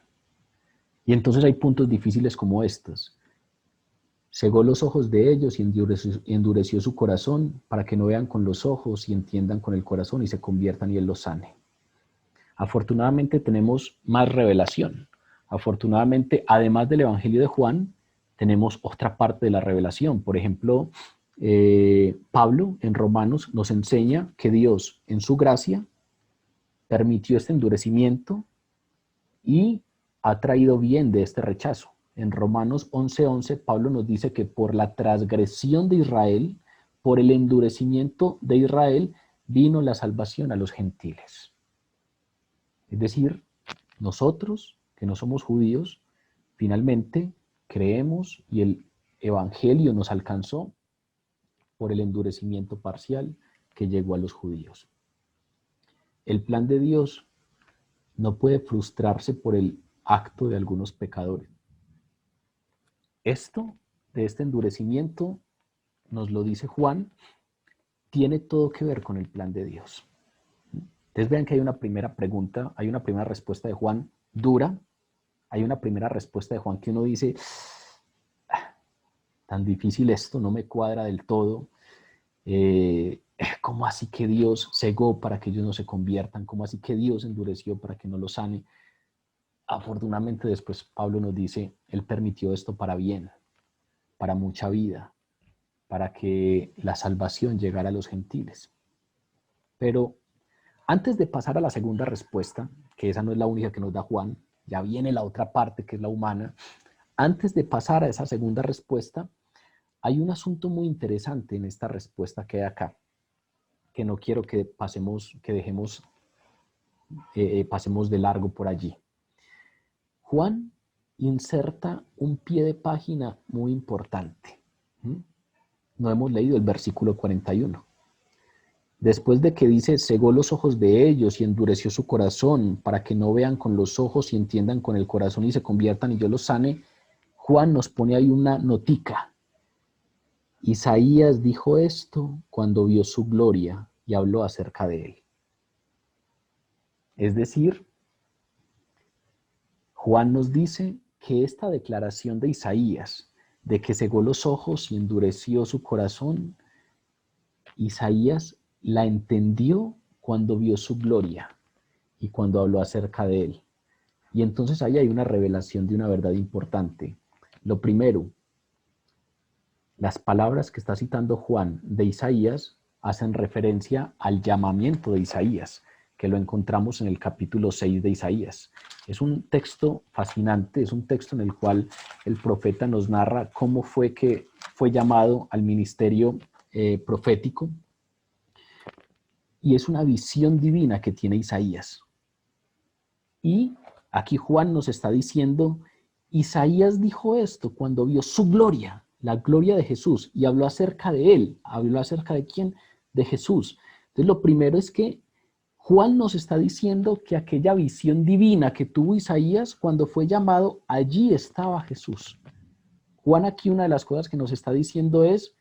Y entonces hay puntos difíciles como estos. Cegó los ojos de ellos y endureció su corazón para que no vean con los ojos y entiendan con el corazón y se conviertan y Él los sane. Afortunadamente tenemos más revelación. Afortunadamente, además del Evangelio de Juan, tenemos otra parte de la revelación. Por ejemplo, Pablo en Romanos nos enseña que Dios en su gracia permitió este endurecimiento y ha traído bien de este rechazo. En Romanos 11:11, Pablo nos dice que por la transgresión de Israel, por el endurecimiento de Israel, vino la salvación a los gentiles. Es decir, nosotros, que no somos judíos, finalmente creemos y el evangelio nos alcanzó por el endurecimiento parcial que llegó a los judíos. El plan de Dios no puede frustrarse por el acto de algunos pecadores. Esto, de este endurecimiento, nos lo dice Juan, tiene todo que ver con el plan de Dios. Entonces vean que hay una primera pregunta, hay una primera respuesta de Juan dura, hay una primera respuesta de Juan que uno dice, tan difícil esto, no me cuadra del todo. ¿Cómo así que Dios cegó para que ellos no se conviertan? ¿Cómo así que Dios endureció para que no los sane? Afortunadamente después Pablo nos dice, Él permitió esto para bien, para mucha vida, para que la salvación llegara a los gentiles. Pero antes de pasar a la segunda respuesta, que esa no es la única que nos da Juan, ya viene la otra parte que es la humana. Antes de pasar a esa segunda respuesta, hay un asunto muy interesante en esta respuesta que hay acá, que no quiero que pasemos de largo por allí. Juan inserta un pie de página muy importante. No hemos leído el versículo 41. Después de que dice, cegó los ojos de ellos y endureció su corazón para que no vean con los ojos y entiendan con el corazón y se conviertan y yo los sane, Juan nos pone ahí una notica. Isaías dijo esto cuando vio su gloria y habló acerca de él. Es decir, Juan nos dice que esta declaración de Isaías, de que cegó los ojos y endureció su corazón, Isaías la entendió cuando vio su gloria y cuando habló acerca de él. Y entonces ahí hay una revelación de una verdad importante. Lo primero, las palabras que está citando Juan de Isaías hacen referencia al llamamiento de Isaías, que lo encontramos en el capítulo 6 de Isaías. Es un texto fascinante, es un texto en el cual el profeta nos narra cómo fue que fue llamado al ministerio profético. Y es una visión divina que tiene Isaías. Y aquí Juan nos está diciendo, Isaías dijo esto cuando vio su gloria, la gloria de Jesús, y habló acerca de él. ¿Habló acerca de quién? De Jesús. Entonces lo primero es que Juan nos está diciendo que aquella visión divina que tuvo Isaías cuando fue llamado, allí estaba Jesús. Juan aquí una de las cosas que nos está diciendo es,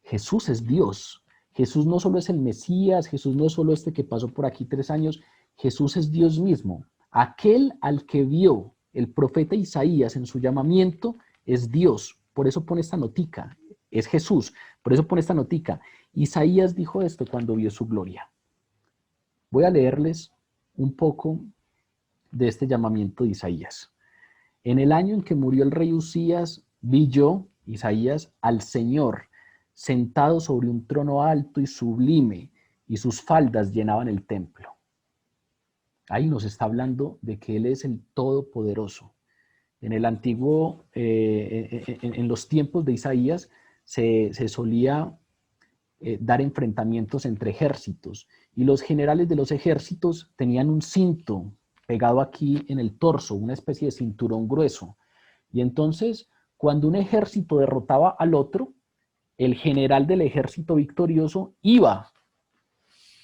Jesús es Dios. Jesús no solo es el Mesías, Jesús no es solo este que pasó por aquí 3 años, Jesús es Dios mismo. Aquel al que vio el profeta Isaías en su llamamiento es Dios. Por eso pone esta notica, es Jesús. Por eso pone esta notica. Isaías dijo esto cuando vio su gloria. Voy a leerles un poco de este llamamiento de Isaías. En el año en que murió el rey Usías, vi yo, Isaías, al Señor, sentado sobre un trono alto y sublime, y sus faldas llenaban el templo. Ahí nos está hablando de que Él es el Todopoderoso. En el antiguo, en los tiempos de Isaías, se solía dar enfrentamientos entre ejércitos, y los generales de los ejércitos tenían un cinto pegado aquí en el torso, una especie de cinturón grueso. Y entonces, cuando un ejército derrotaba al otro, el general del ejército victorioso iba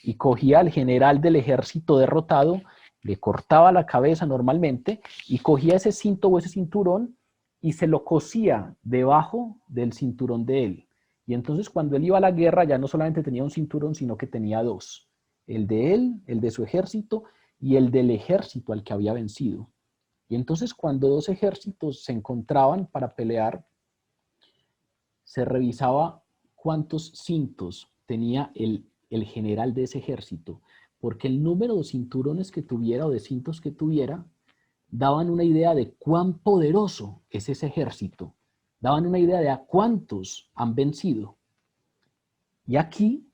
y cogía al general del ejército derrotado le cortaba la cabeza normalmente y cogía ese cinto o ese cinturón y se lo cosía debajo del cinturón de él. Y entonces cuando él iba a la guerra ya no solamente tenía un cinturón, sino que tenía dos. El de él, el de su ejército, y el del ejército al que había vencido. Y entonces cuando dos ejércitos se encontraban para pelear, se revisaba cuántos cintos tenía el general de ese ejército, porque el número de cinturones que tuviera o de cintos que tuviera daban una idea de cuán poderoso es ese ejército, daban una idea de a cuántos han vencido. Y aquí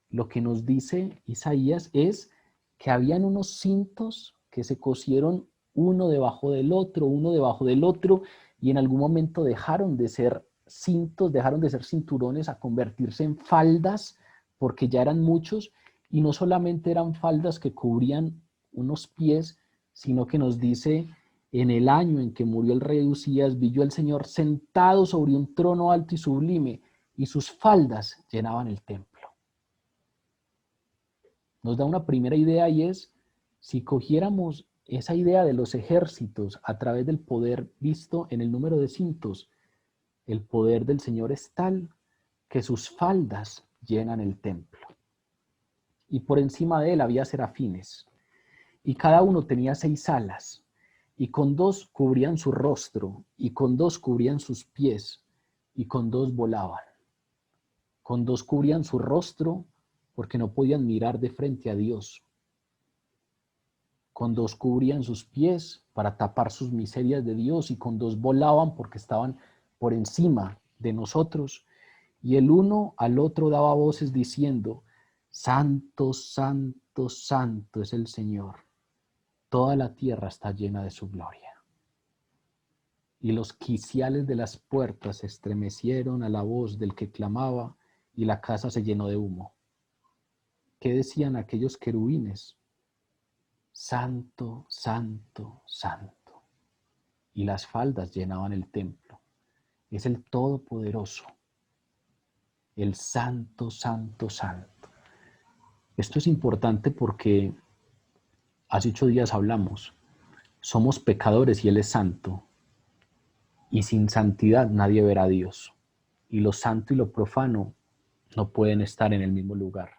lo que nos dice Isaías es que habían unos cintos que se cosieron uno debajo del otro, y en algún momento dejaron de ser cintos, dejaron de ser cinturones a convertirse en faldas, porque ya eran muchos, y no solamente eran faldas que cubrían unos pies, sino que nos dice, en el año en que murió el rey Usías, vi yo al Señor sentado sobre un trono alto y sublime, y sus faldas llenaban el templo. Nos da una primera idea y es, si cogiéramos esa idea de los ejércitos a través del poder visto en el número de cintos, el poder del Señor es tal que sus faldas llenan el templo. Y por encima de él había serafines, y cada uno tenía 6 alas, y con 2 cubrían su rostro, y con 2 cubrían sus pies, y con 2 volaban. Con 2 cubrían su rostro, porque no podían mirar de frente a Dios. Con 2 cubrían sus pies para tapar sus miserias de Dios, y con 2 volaban porque estaban por encima de nosotros. Y el uno al otro daba voces diciendo, Santo, Santo, Santo es el Señor. Toda la tierra está llena de su gloria. Y los quiciales de las puertas se estremecieron a la voz del que clamaba, y la casa se llenó de humo. ¿Qué decían aquellos querubines? Santo, Santo, Santo. Y las faldas llenaban el templo. Es el Todopoderoso, el Santo, Santo, Santo. Esto es importante porque hace 8 días hablamos. Somos pecadores y Él es santo. Y sin santidad nadie verá a Dios. Y lo santo y lo profano no pueden estar en el mismo lugar.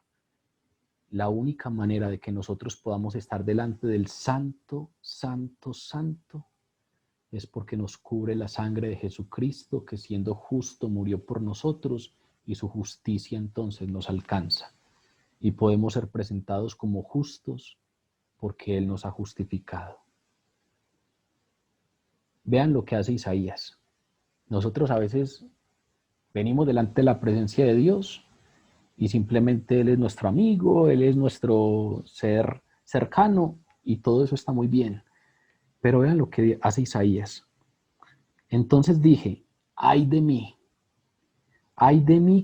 La única manera de que nosotros podamos estar delante del Santo, Santo, Santo, es porque nos cubre la sangre de Jesucristo, que siendo justo murió por nosotros, y su justicia entonces nos alcanza. Y podemos ser presentados como justos porque Él nos ha justificado. Vean lo que hace Isaías. Nosotros a veces venimos delante de la presencia de Dios y simplemente Él es nuestro amigo, Él es nuestro ser cercano, y todo eso está muy bien. Pero vean lo que hace Isaías. Entonces dije, ay de mí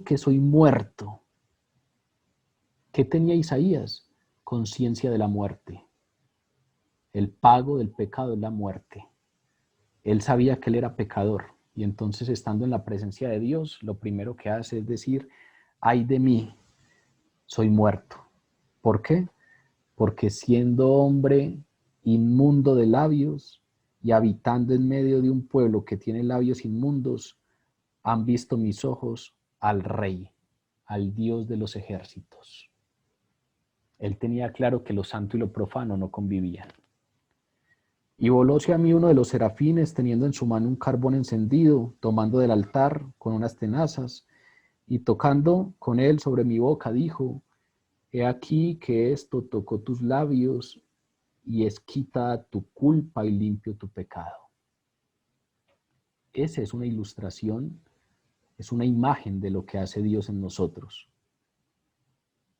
que soy muerto. ¿Qué tenía Isaías? Conciencia de la muerte. El pago del pecado es la muerte. Él sabía que él era pecador, y entonces, estando en la presencia de Dios, lo primero que hace es decir, ay de mí, soy muerto. ¿Por qué? Porque siendo hombre inmundo de labios y habitando en medio de un pueblo que tiene labios inmundos, han visto mis ojos al Rey, al Dios de los ejércitos. Él tenía claro que lo santo y lo profano no convivían. Y volóse a mí uno de los serafines, teniendo en su mano un carbón encendido, tomando del altar con unas tenazas, y tocando con él sobre mi boca, dijo, he aquí que esto tocó tus labios, y es quitada tu culpa y limpio tu pecado. Esa es una ilustración, es una imagen de lo que hace Dios en nosotros.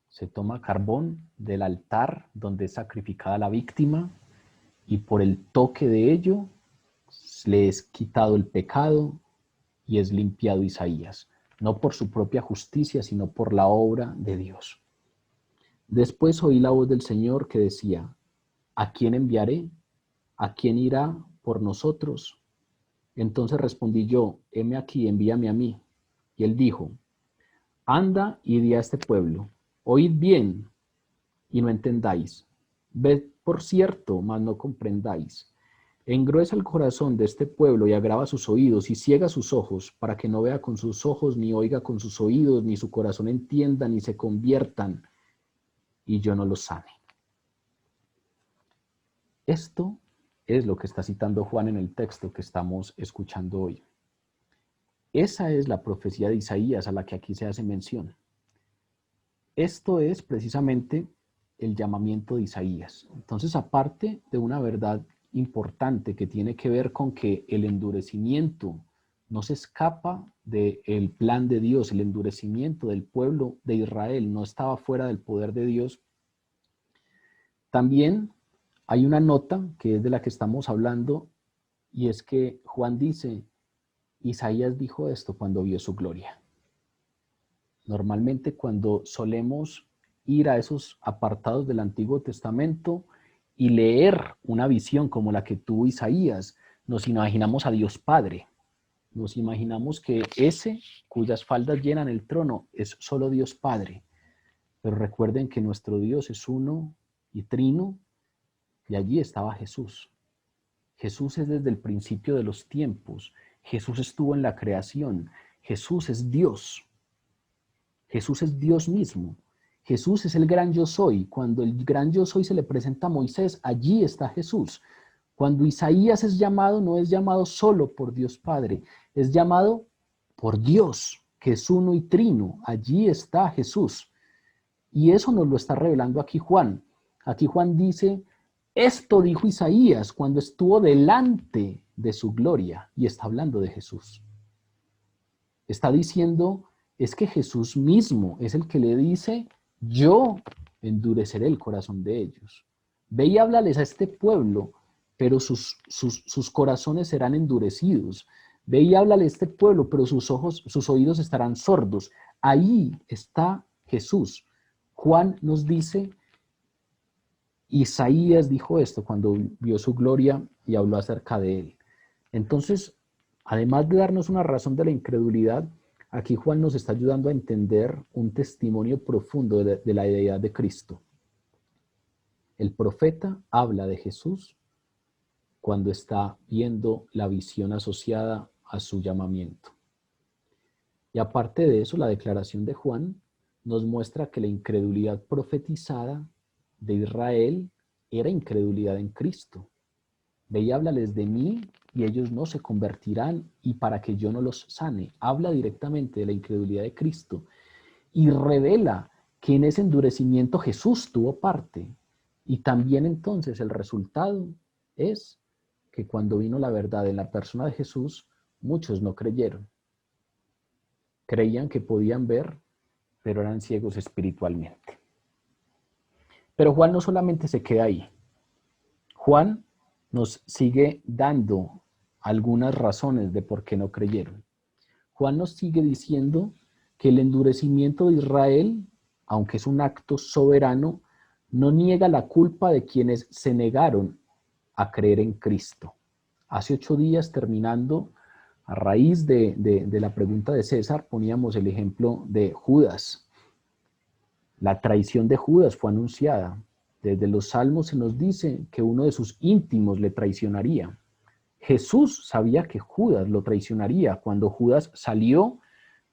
Se toma carbón del altar donde es sacrificada la víctima, y por el toque de ello le es quitado el pecado y es limpiado Isaías, no por su propia justicia, sino por la obra de Dios. Después oí la voz del Señor que decía, ¿a quién enviaré? ¿A quién irá por nosotros? Entonces respondí yo, heme aquí, envíame a mí. Y él dijo, anda y di a este pueblo, oíd bien y no entendáis, Ved por cierto, mas no comprendáis. Engruesa el corazón de este pueblo y agrava sus oídos y ciega sus ojos, para que no vea con sus ojos, ni oiga con sus oídos, ni su corazón entienda, ni se conviertan, y yo no los sane. Esto es lo que está citando Juan en el texto que estamos escuchando hoy. Esa es la profecía de Isaías a la que aquí se hace mención. Esto es precisamente el llamamiento de Isaías. Entonces, aparte de una verdad importante que tiene que ver con que el endurecimiento no se escapa del plan de Dios, el endurecimiento del pueblo de Israel no estaba fuera del poder de Dios, también hay una nota que es de la que estamos hablando, y es que Juan dice, Isaías dijo esto cuando vio su gloria. Normalmente cuando solemos ir a esos apartados del Antiguo Testamento y leer una visión como la que tuvo Isaías, nos imaginamos a Dios Padre. Nos imaginamos que ese cuyas faldas llenan el trono es solo Dios Padre. Pero recuerden que nuestro Dios es uno y trino, y allí estaba Jesús. Jesús es desde el principio de los tiempos. Jesús estuvo en la creación. Jesús es Dios. Jesús es Dios mismo. Jesús es el gran yo soy. Cuando el gran yo soy se le presenta a Moisés, allí está Jesús. Cuando Isaías es llamado, no es llamado solo por Dios Padre, es llamado por Dios, que es uno y trino. Allí está Jesús. Y eso nos lo está revelando aquí Juan. Aquí Juan dice, esto dijo Isaías cuando estuvo delante de su gloria, y está hablando de Jesús. Está diciendo, es que Jesús mismo es el que le dice, yo endureceré el corazón de ellos. Ve y háblales a este pueblo, pero sus corazones serán endurecidos. Ve y háblale a este pueblo, pero sus oídos estarán sordos. Ahí está Jesús. Juan nos dice, Isaías dijo esto cuando vio su gloria y habló acerca de él. Entonces, además de darnos una razón de la incredulidad, aquí Juan nos está ayudando a entender un testimonio profundo de la deidad de Cristo. El profeta habla de Jesús cuando está viendo la visión asociada a su llamamiento. Y aparte de eso, la declaración de Juan nos muestra que la incredulidad profetizada de Israel era incredulidad en Cristo. Ve y háblales de mí y ellos no se convertirán y para que yo no los sane. Habla directamente de la incredulidad de Cristo y revela que en ese endurecimiento Jesús tuvo parte. Y también entonces el resultado es que cuando vino la verdad en la persona de Jesús, muchos no creyeron. Creían que podían ver, pero eran ciegos espiritualmente. Pero Juan no solamente se queda ahí. Juan nos sigue dando algunas razones de por qué no creyeron. Juan nos sigue diciendo que el endurecimiento de Israel, aunque es un acto soberano, no niega la culpa de quienes se negaron a creer en Cristo. Hace 8 días, terminando, a raíz de la pregunta de César, poníamos el ejemplo de Judas. La traición de Judas fue anunciada. Desde los Salmos se nos dice que uno de sus íntimos le traicionaría. Jesús sabía que Judas lo traicionaría. Cuando Judas salió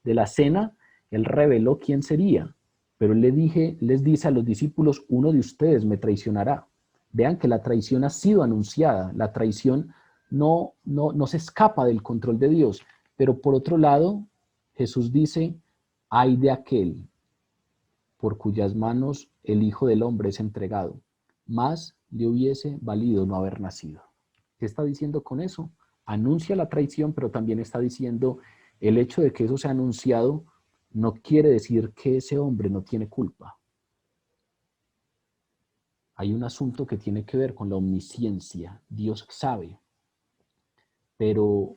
de la cena, él reveló quién sería. Pero él les dice a los discípulos, uno de ustedes me traicionará. Vean que la traición ha sido anunciada. La traición no se escapa del control de Dios. Pero por otro lado, Jesús dice, ay de aquel por cuyas manos el Hijo del Hombre es entregado. Más le hubiese valido no haber nacido. ¿Qué está diciendo con eso? Anuncia la traición, pero también está diciendo el hecho de que eso sea anunciado no quiere decir que ese hombre no tiene culpa. Hay un asunto que tiene que ver con la omnisciencia. Dios sabe, pero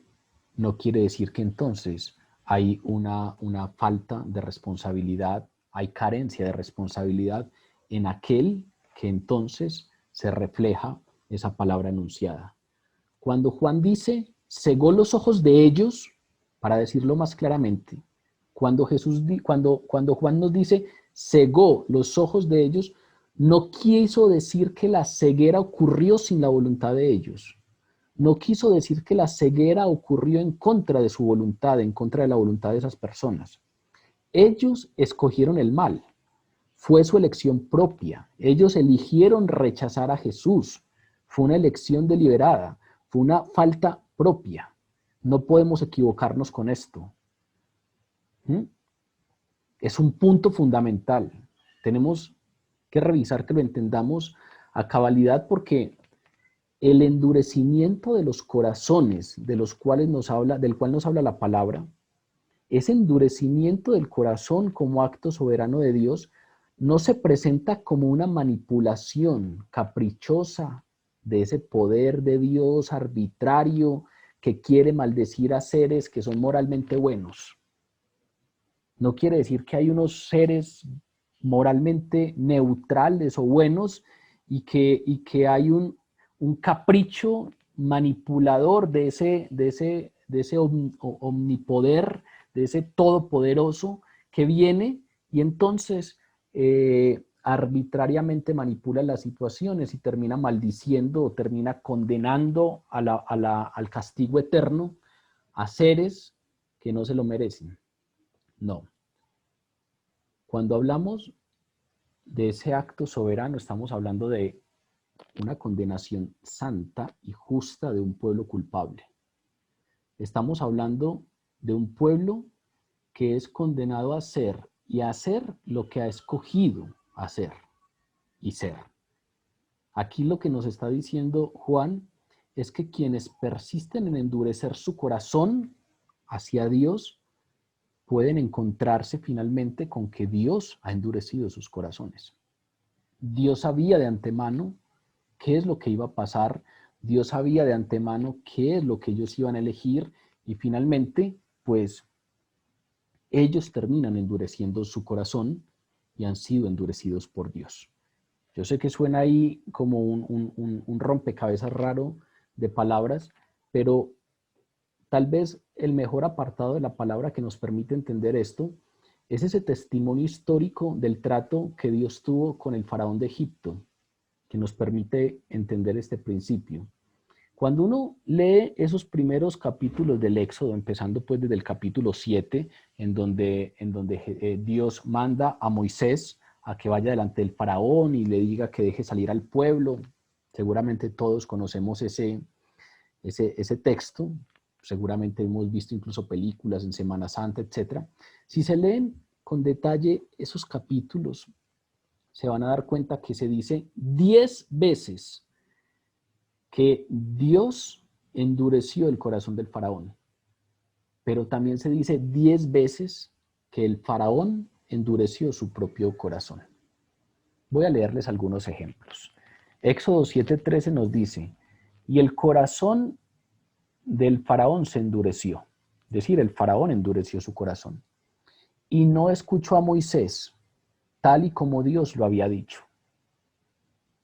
no quiere decir que entonces hay una falta de responsabilidad, hay carencia de responsabilidad en aquel que entonces se refleja esa palabra anunciada. Cuando Juan dice, cegó los ojos de ellos, para decirlo más claramente, cuando Juan nos dice, cegó los ojos de ellos, No quiso decir que la ceguera ocurrió sin la voluntad de ellos. No quiso decir que la ceguera ocurrió en contra de su voluntad, en contra de la voluntad de esas personas. Ellos escogieron el mal. Fue su elección propia. Ellos eligieron rechazar a Jesús. Fue una elección deliberada. Fue una falta propia. No podemos equivocarnos con esto. ¿Mm? Es un punto fundamental. Tenemos que revisar que lo entendamos a cabalidad, porque el endurecimiento de los corazones de los cuales nos habla, del cual nos habla la palabra, ese endurecimiento del corazón como acto soberano de Dios, no se presenta como una manipulación caprichosa de ese poder de Dios arbitrario que quiere maldecir a seres que son moralmente buenos. No quiere decir que hay unos seres moralmente neutrales o buenos y que hay un capricho manipulador de ese omnipoder, de ese todopoderoso que viene y entonces arbitrariamente manipula las situaciones y termina maldiciendo o termina condenando al castigo eterno a seres que no se lo merecen. No. Cuando hablamos de ese acto soberano, estamos hablando de una condenación santa y justa de un pueblo culpable. Estamos hablando de un pueblo que es condenado a ser y a hacer lo que ha escogido hacer y ser. Aquí lo que nos está diciendo Juan es que quienes persisten en endurecer su corazón hacia Dios pueden encontrarse finalmente con que Dios ha endurecido sus corazones. Dios sabía de antemano qué es lo que iba a pasar, Dios sabía de antemano qué es lo que ellos iban a elegir y finalmente, pues, ellos terminan endureciendo su corazón y han sido endurecidos por Dios. Yo sé que suena ahí como un rompecabezas raro de palabras, pero tal vez el mejor apartado de la palabra que nos permite entender esto es ese testimonio histórico del trato que Dios tuvo con el faraón de Egipto, que nos permite entender este principio. Cuando uno lee esos primeros capítulos del Éxodo, empezando pues desde el capítulo 7, en donde Dios manda a Moisés a que vaya delante del faraón y le diga que deje salir al pueblo, seguramente todos conocemos ese texto, seguramente hemos visto incluso películas en Semana Santa, etc. Si se leen con detalle esos capítulos, se van a dar cuenta que se dice 10 veces que Dios endureció el corazón del faraón, pero también se dice 10 veces que el faraón endureció su propio corazón. Voy a leerles algunos ejemplos. Éxodo 7:13 nos dice, y el corazón del faraón se endureció, es decir, el faraón endureció su corazón, y no escuchó a Moisés, tal y como Dios lo había dicho.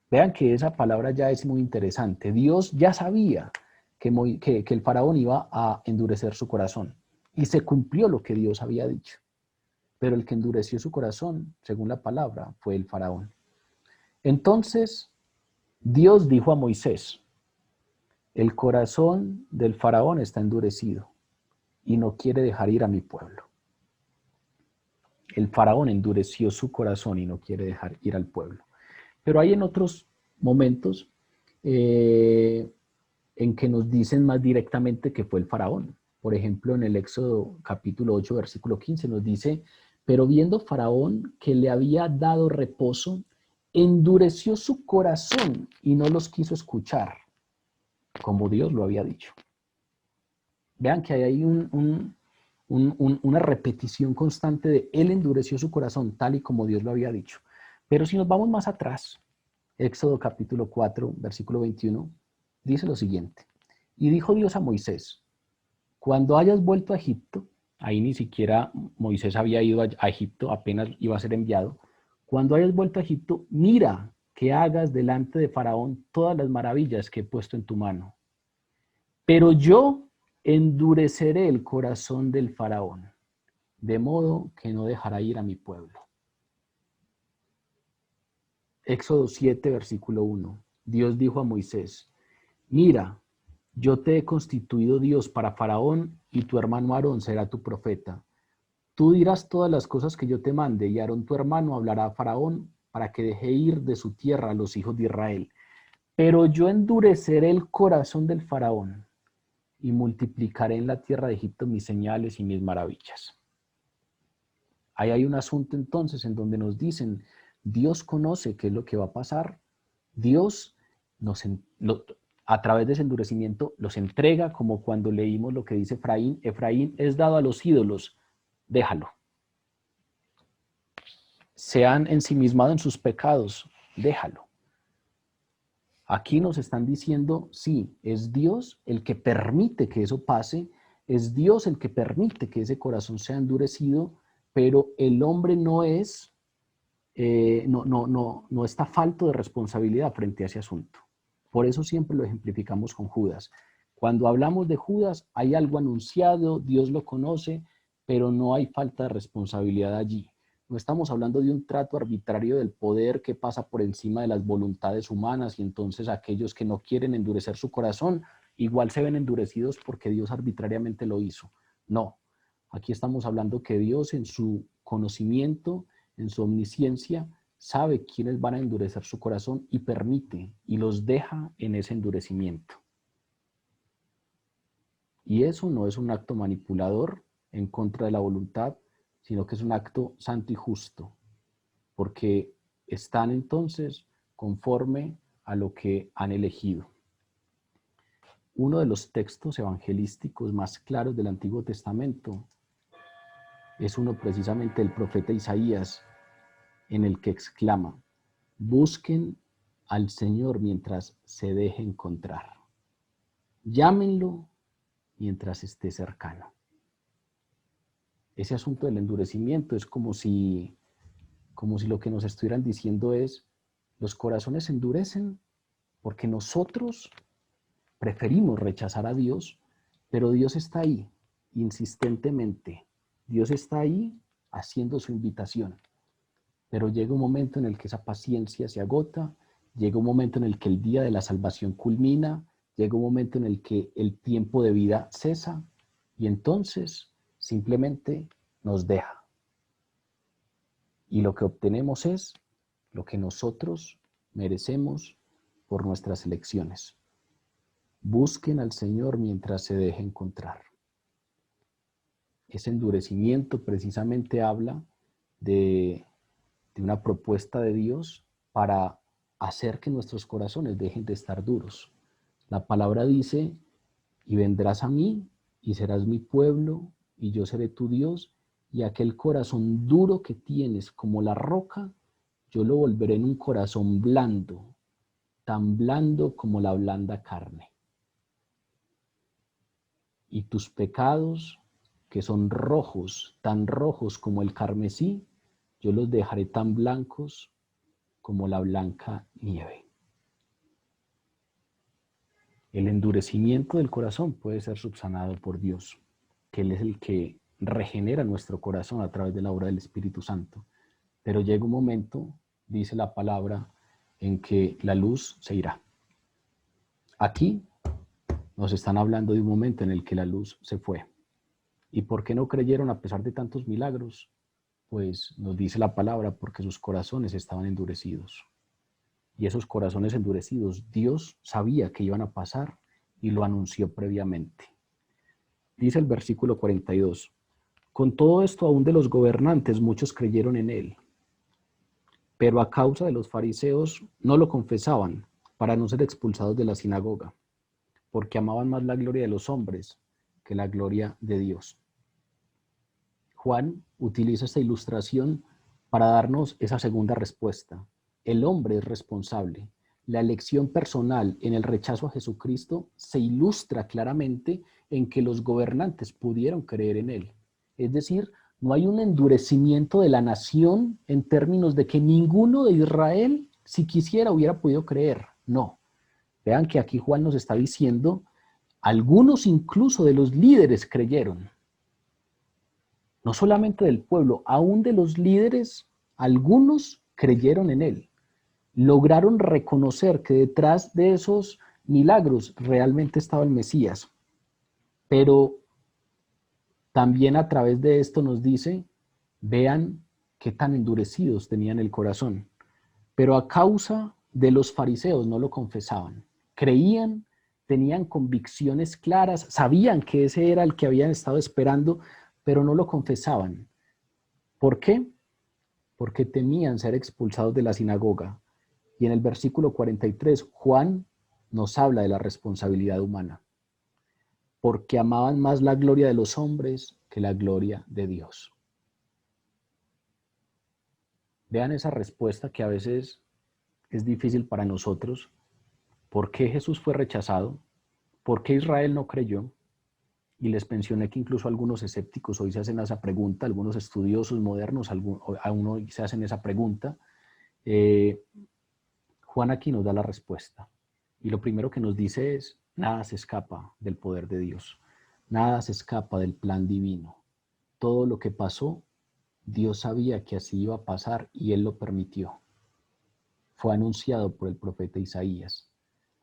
Vean que esa palabra ya es muy interesante. Dios ya sabía que el faraón iba a endurecer su corazón y se cumplió lo que Dios había dicho. Pero el que endureció su corazón, según la palabra, fue el faraón. Entonces, Dios dijo a Moisés, el corazón del faraón está endurecido y no quiere dejar ir a mi pueblo. El faraón endureció su corazón y no quiere dejar ir al pueblo. Pero hay en otros momentos en que nos dicen más directamente que fue el faraón. Por ejemplo, en el Éxodo capítulo 8, versículo 15 nos dice, pero viendo Faraón que le había dado reposo, endureció su corazón y no los quiso escuchar, como Dios lo había dicho. Vean que hay ahí una repetición constante de él endureció su corazón, tal y como Dios lo había dicho. Pero si nos vamos más atrás, Éxodo capítulo 4, versículo 21, dice lo siguiente. Y dijo Dios a Moisés, cuando hayas vuelto a Egipto, ahí ni siquiera Moisés había ido a Egipto, apenas iba a ser enviado, cuando hayas vuelto a Egipto, mira que hagas delante de Faraón todas las maravillas que he puesto en tu mano. Pero yo endureceré el corazón del Faraón, de modo que no dejará ir a mi pueblo. Éxodo 7, versículo 1. Dios dijo a Moisés: mira, yo te he constituido Dios para Faraón y tu hermano Aarón será tu profeta. Tú dirás todas las cosas que yo te mande y Aarón tu hermano hablará a Faraón para que deje ir de su tierra a los hijos de Israel. Pero yo endureceré el corazón del Faraón y multiplicaré en la tierra de Egipto mis señales y mis maravillas. Ahí hay un asunto entonces en donde nos dicen, Dios conoce qué es lo que va a pasar, Dios a través de ese endurecimiento los entrega, como cuando leímos lo que dice Efraín: Efraín es dado a los ídolos, déjalo. Se han ensimismado en sus pecados, déjalo. Aquí nos están diciendo, sí, es Dios el que permite que eso pase, es Dios el que permite que ese corazón sea endurecido, pero el hombre no está falto de responsabilidad frente a ese asunto. Por eso siempre lo ejemplificamos con Judas. Cuando hablamos de Judas, hay algo anunciado, Dios lo conoce, pero no hay falta de responsabilidad allí. No estamos hablando de un trato arbitrario del poder que pasa por encima de las voluntades humanas y entonces aquellos que no quieren endurecer su corazón igual se ven endurecidos porque Dios arbitrariamente lo hizo. No, aquí estamos hablando que Dios en su conocimiento, en su omnisciencia, sabe quiénes van a endurecer su corazón y permite y los deja en ese endurecimiento. Y eso no es un acto manipulador en contra de la voluntad, sino que es un acto santo y justo, porque están entonces conforme a lo que han elegido. Uno de los textos evangelísticos más claros del Antiguo Testamento es uno precisamente del profeta Isaías, en el que exclama: busquen al Señor mientras se deje encontrar. Llámenlo mientras esté cercano. Ese asunto del endurecimiento es como si lo que nos estuvieran diciendo es: los corazones se endurecen porque nosotros preferimos rechazar a Dios, pero Dios está ahí, insistentemente. Dios está ahí haciendo su invitación. Pero llega un momento en el que esa paciencia se agota, llega un momento en el que el día de la salvación culmina, llega un momento en el que el tiempo de vida cesa y entonces simplemente nos deja. Y lo que obtenemos es lo que nosotros merecemos por nuestras elecciones. Busquen al Señor mientras se deje encontrar. Ese endurecimiento precisamente habla de una propuesta de Dios para hacer que nuestros corazones dejen de estar duros. La palabra dice: y vendrás a mí y serás mi pueblo y yo seré tu Dios, y aquel corazón duro que tienes como la roca, yo lo volveré en un corazón blando, tan blando como la blanda carne. Y tus pecados, que son rojos, tan rojos como el carmesí, yo los dejaré tan blancos como la blanca nieve. El endurecimiento del corazón puede ser subsanado por Dios, que Él es el que regenera nuestro corazón a través de la obra del Espíritu Santo. Pero llega un momento, dice la palabra, en que la luz se irá. Aquí nos están hablando de un momento en el que la luz se fue. ¿Y por qué no creyeron a pesar de tantos milagros? Pues nos dice la palabra, porque sus corazones estaban endurecidos. Y esos corazones endurecidos, Dios sabía que iban a pasar y lo anunció previamente. Dice el versículo 42, con todo esto aún de los gobernantes muchos creyeron en él, pero a causa de los fariseos no lo confesaban para no ser expulsados de la sinagoga, porque amaban más la gloria de los hombres que la gloria de Dios. Juan utiliza esta ilustración para darnos esa segunda respuesta. El hombre es responsable. La elección personal en el rechazo a Jesucristo se ilustra claramente en que los gobernantes pudieron creer en él. Es decir, no hay un endurecimiento de la nación en términos de que ninguno de Israel, si quisiera, hubiera podido creer. No. Vean que aquí Juan nos está diciendo, algunos incluso de los líderes creyeron. No solamente del pueblo, aún de los líderes, algunos creyeron en él. lograron reconocer que detrás de esos milagros realmente estaba el Mesías. Pero también a través de esto nos dice, vean qué tan endurecidos tenían el corazón. Pero a causa de los fariseos no lo confesaban. Creían, tenían convicciones claras, sabían que ese era el que habían estado esperando, pero no lo confesaban. ¿Por qué? Porque temían ser expulsados de la sinagoga. Y en el versículo 43, Juan nos habla de la responsabilidad humana. Porque amaban más la gloria de los hombres que la gloria de Dios. Vean esa respuesta que a veces es difícil para nosotros. ¿Por qué Jesús fue rechazado? ¿Por qué Israel no creyó? Y les mencioné que incluso algunos escépticos hoy se hacen esa pregunta, algunos estudiosos modernos aún hoy se hacen esa pregunta. Juan aquí nos da la respuesta. Y lo primero que nos dice es, nada se escapa del poder de Dios. Nada se escapa del plan divino. Todo lo que pasó, Dios sabía que así iba a pasar y Él lo permitió. Fue anunciado por el profeta Isaías.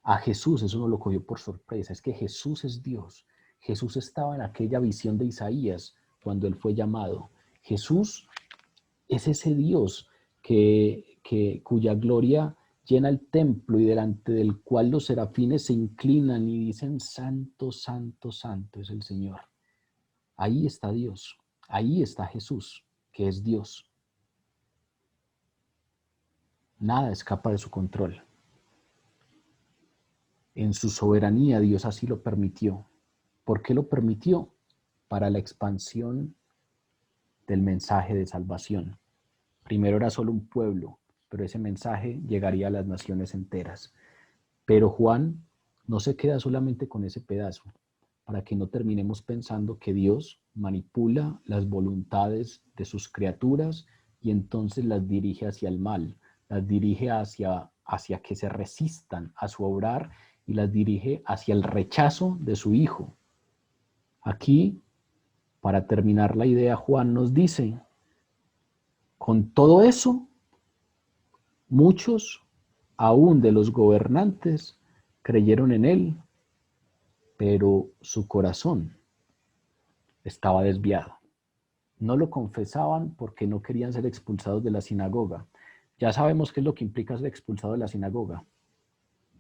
A Jesús eso no lo cogió por sorpresa, es que Jesús es Dios. Jesús estaba en aquella visión de Isaías cuando Él fue llamado. Jesús es ese Dios cuya gloria llena el templo y delante del cual los serafines se inclinan y dicen, santo, santo, santo es el Señor. Ahí está Dios, ahí está Jesús, que es Dios. Nada escapa de su control. En su soberanía Dios así lo permitió. ¿Por qué lo permitió? Para la expansión del mensaje de salvación. Primero era solo un pueblo, pero ese mensaje llegaría a las naciones enteras. Pero Juan no se queda solamente con ese pedazo, para que no terminemos pensando que Dios manipula las voluntades de sus criaturas y entonces las dirige hacia el mal, las dirige hacia que se resistan a su obrar y las dirige hacia el rechazo de su Hijo. Aquí, para terminar la idea, Juan nos dice, con todo eso, muchos, aún de los gobernantes, creyeron en él, pero su corazón estaba desviado. No lo confesaban porque no querían ser expulsados de la sinagoga. Ya sabemos qué es lo que implica ser expulsado de la sinagoga.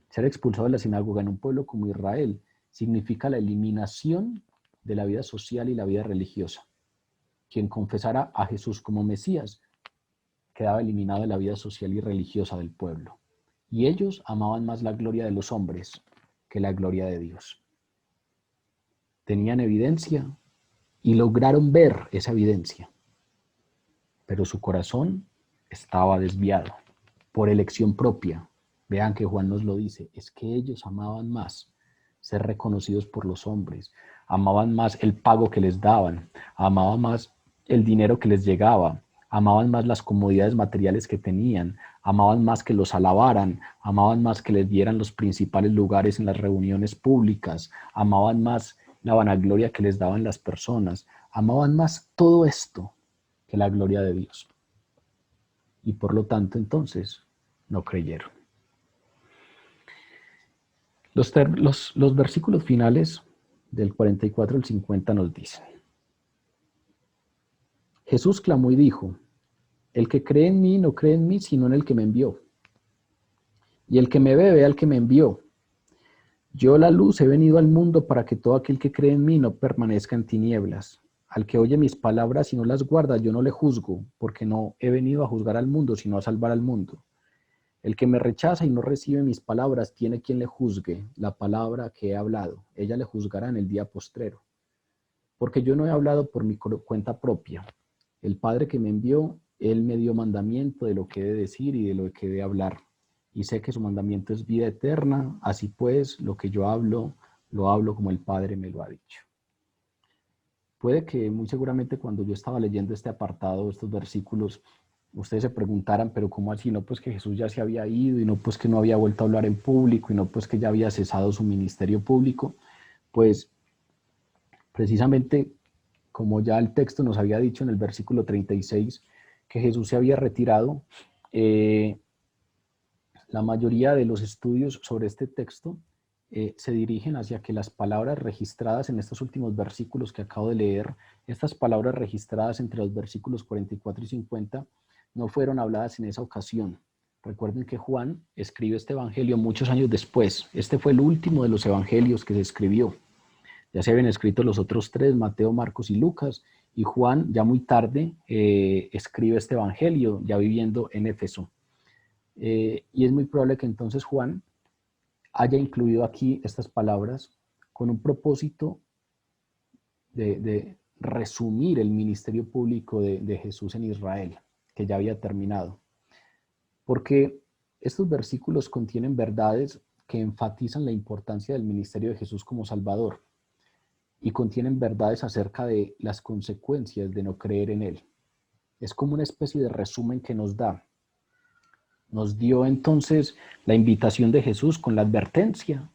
Ser expulsado de la sinagoga en un pueblo como Israel significa la eliminación de la vida social y la vida religiosa. Quien confesara a Jesús como Mesías quedaba eliminado de la vida social y religiosa del pueblo. Y ellos amaban más la gloria de los hombres que la gloria de Dios. Tenían evidencia y lograron ver esa evidencia, pero su corazón estaba desviado por elección propia. Vean que Juan nos lo dice, es que ellos amaban más ser reconocidos por los hombres, amaban más el pago que les daban, amaban más el dinero que les llegaba, amaban más las comodidades materiales que tenían, amaban más que los alabaran, amaban más que les dieran los principales lugares en las reuniones públicas, amaban más la vanagloria que les daban las personas, amaban más todo esto que la gloria de Dios. Y por lo tanto, entonces, no creyeron. Los versículos finales del 44 al 50 nos dicen, Jesús clamó y dijo, el que cree en mí no cree en mí, sino en el que me envió. Y el que me ve al que me envió. Yo, la luz, he venido al mundo para que todo aquel que cree en mí no permanezca en tinieblas. Al que oye mis palabras y no las guarda, yo no le juzgo, porque no he venido a juzgar al mundo, sino a salvar al mundo. El que me rechaza y no recibe mis palabras, tiene quien le juzgue la palabra que he hablado. Ella le juzgará en el día postrero. Porque yo no he hablado por mi cuenta propia. El Padre que me envió, Él me dio mandamiento de lo que he de decir y de lo que he de hablar. Y sé que su mandamiento es vida eterna, así pues, lo que yo hablo, lo hablo como el Padre me lo ha dicho. Puede que muy seguramente cuando yo estaba leyendo este apartado, estos versículos, ustedes se preguntaran, pero ¿cómo así? No, pues que Jesús ya se había ido y no, pues que no había vuelto a hablar en público y no, pues que ya había cesado su ministerio público. Pues precisamente, como ya el texto nos había dicho en el versículo 36, que Jesús se había retirado, la mayoría de los estudios sobre este texto se dirigen hacia que las palabras registradas en estos últimos versículos que acabo de leer, estas palabras registradas entre los versículos 44 y 50, no fueron habladas en esa ocasión. Recuerden que Juan escribe este evangelio muchos años después. Este fue el último de los evangelios que se escribió. Ya se habían escrito los otros tres, Mateo, Marcos y Lucas, y Juan, ya muy tarde, escribe este evangelio, ya viviendo en Éfeso. Y es muy probable que entonces Juan haya incluido aquí estas palabras con un propósito de resumir el ministerio público de Jesús en Israel, que ya había terminado. Porque estos versículos contienen verdades que enfatizan la importancia del ministerio de Jesús como Salvador y contienen verdades acerca de las consecuencias de no creer en Él. Es como una especie de resumen que nos da. Nos dio entonces la invitación de Jesús con la advertencia.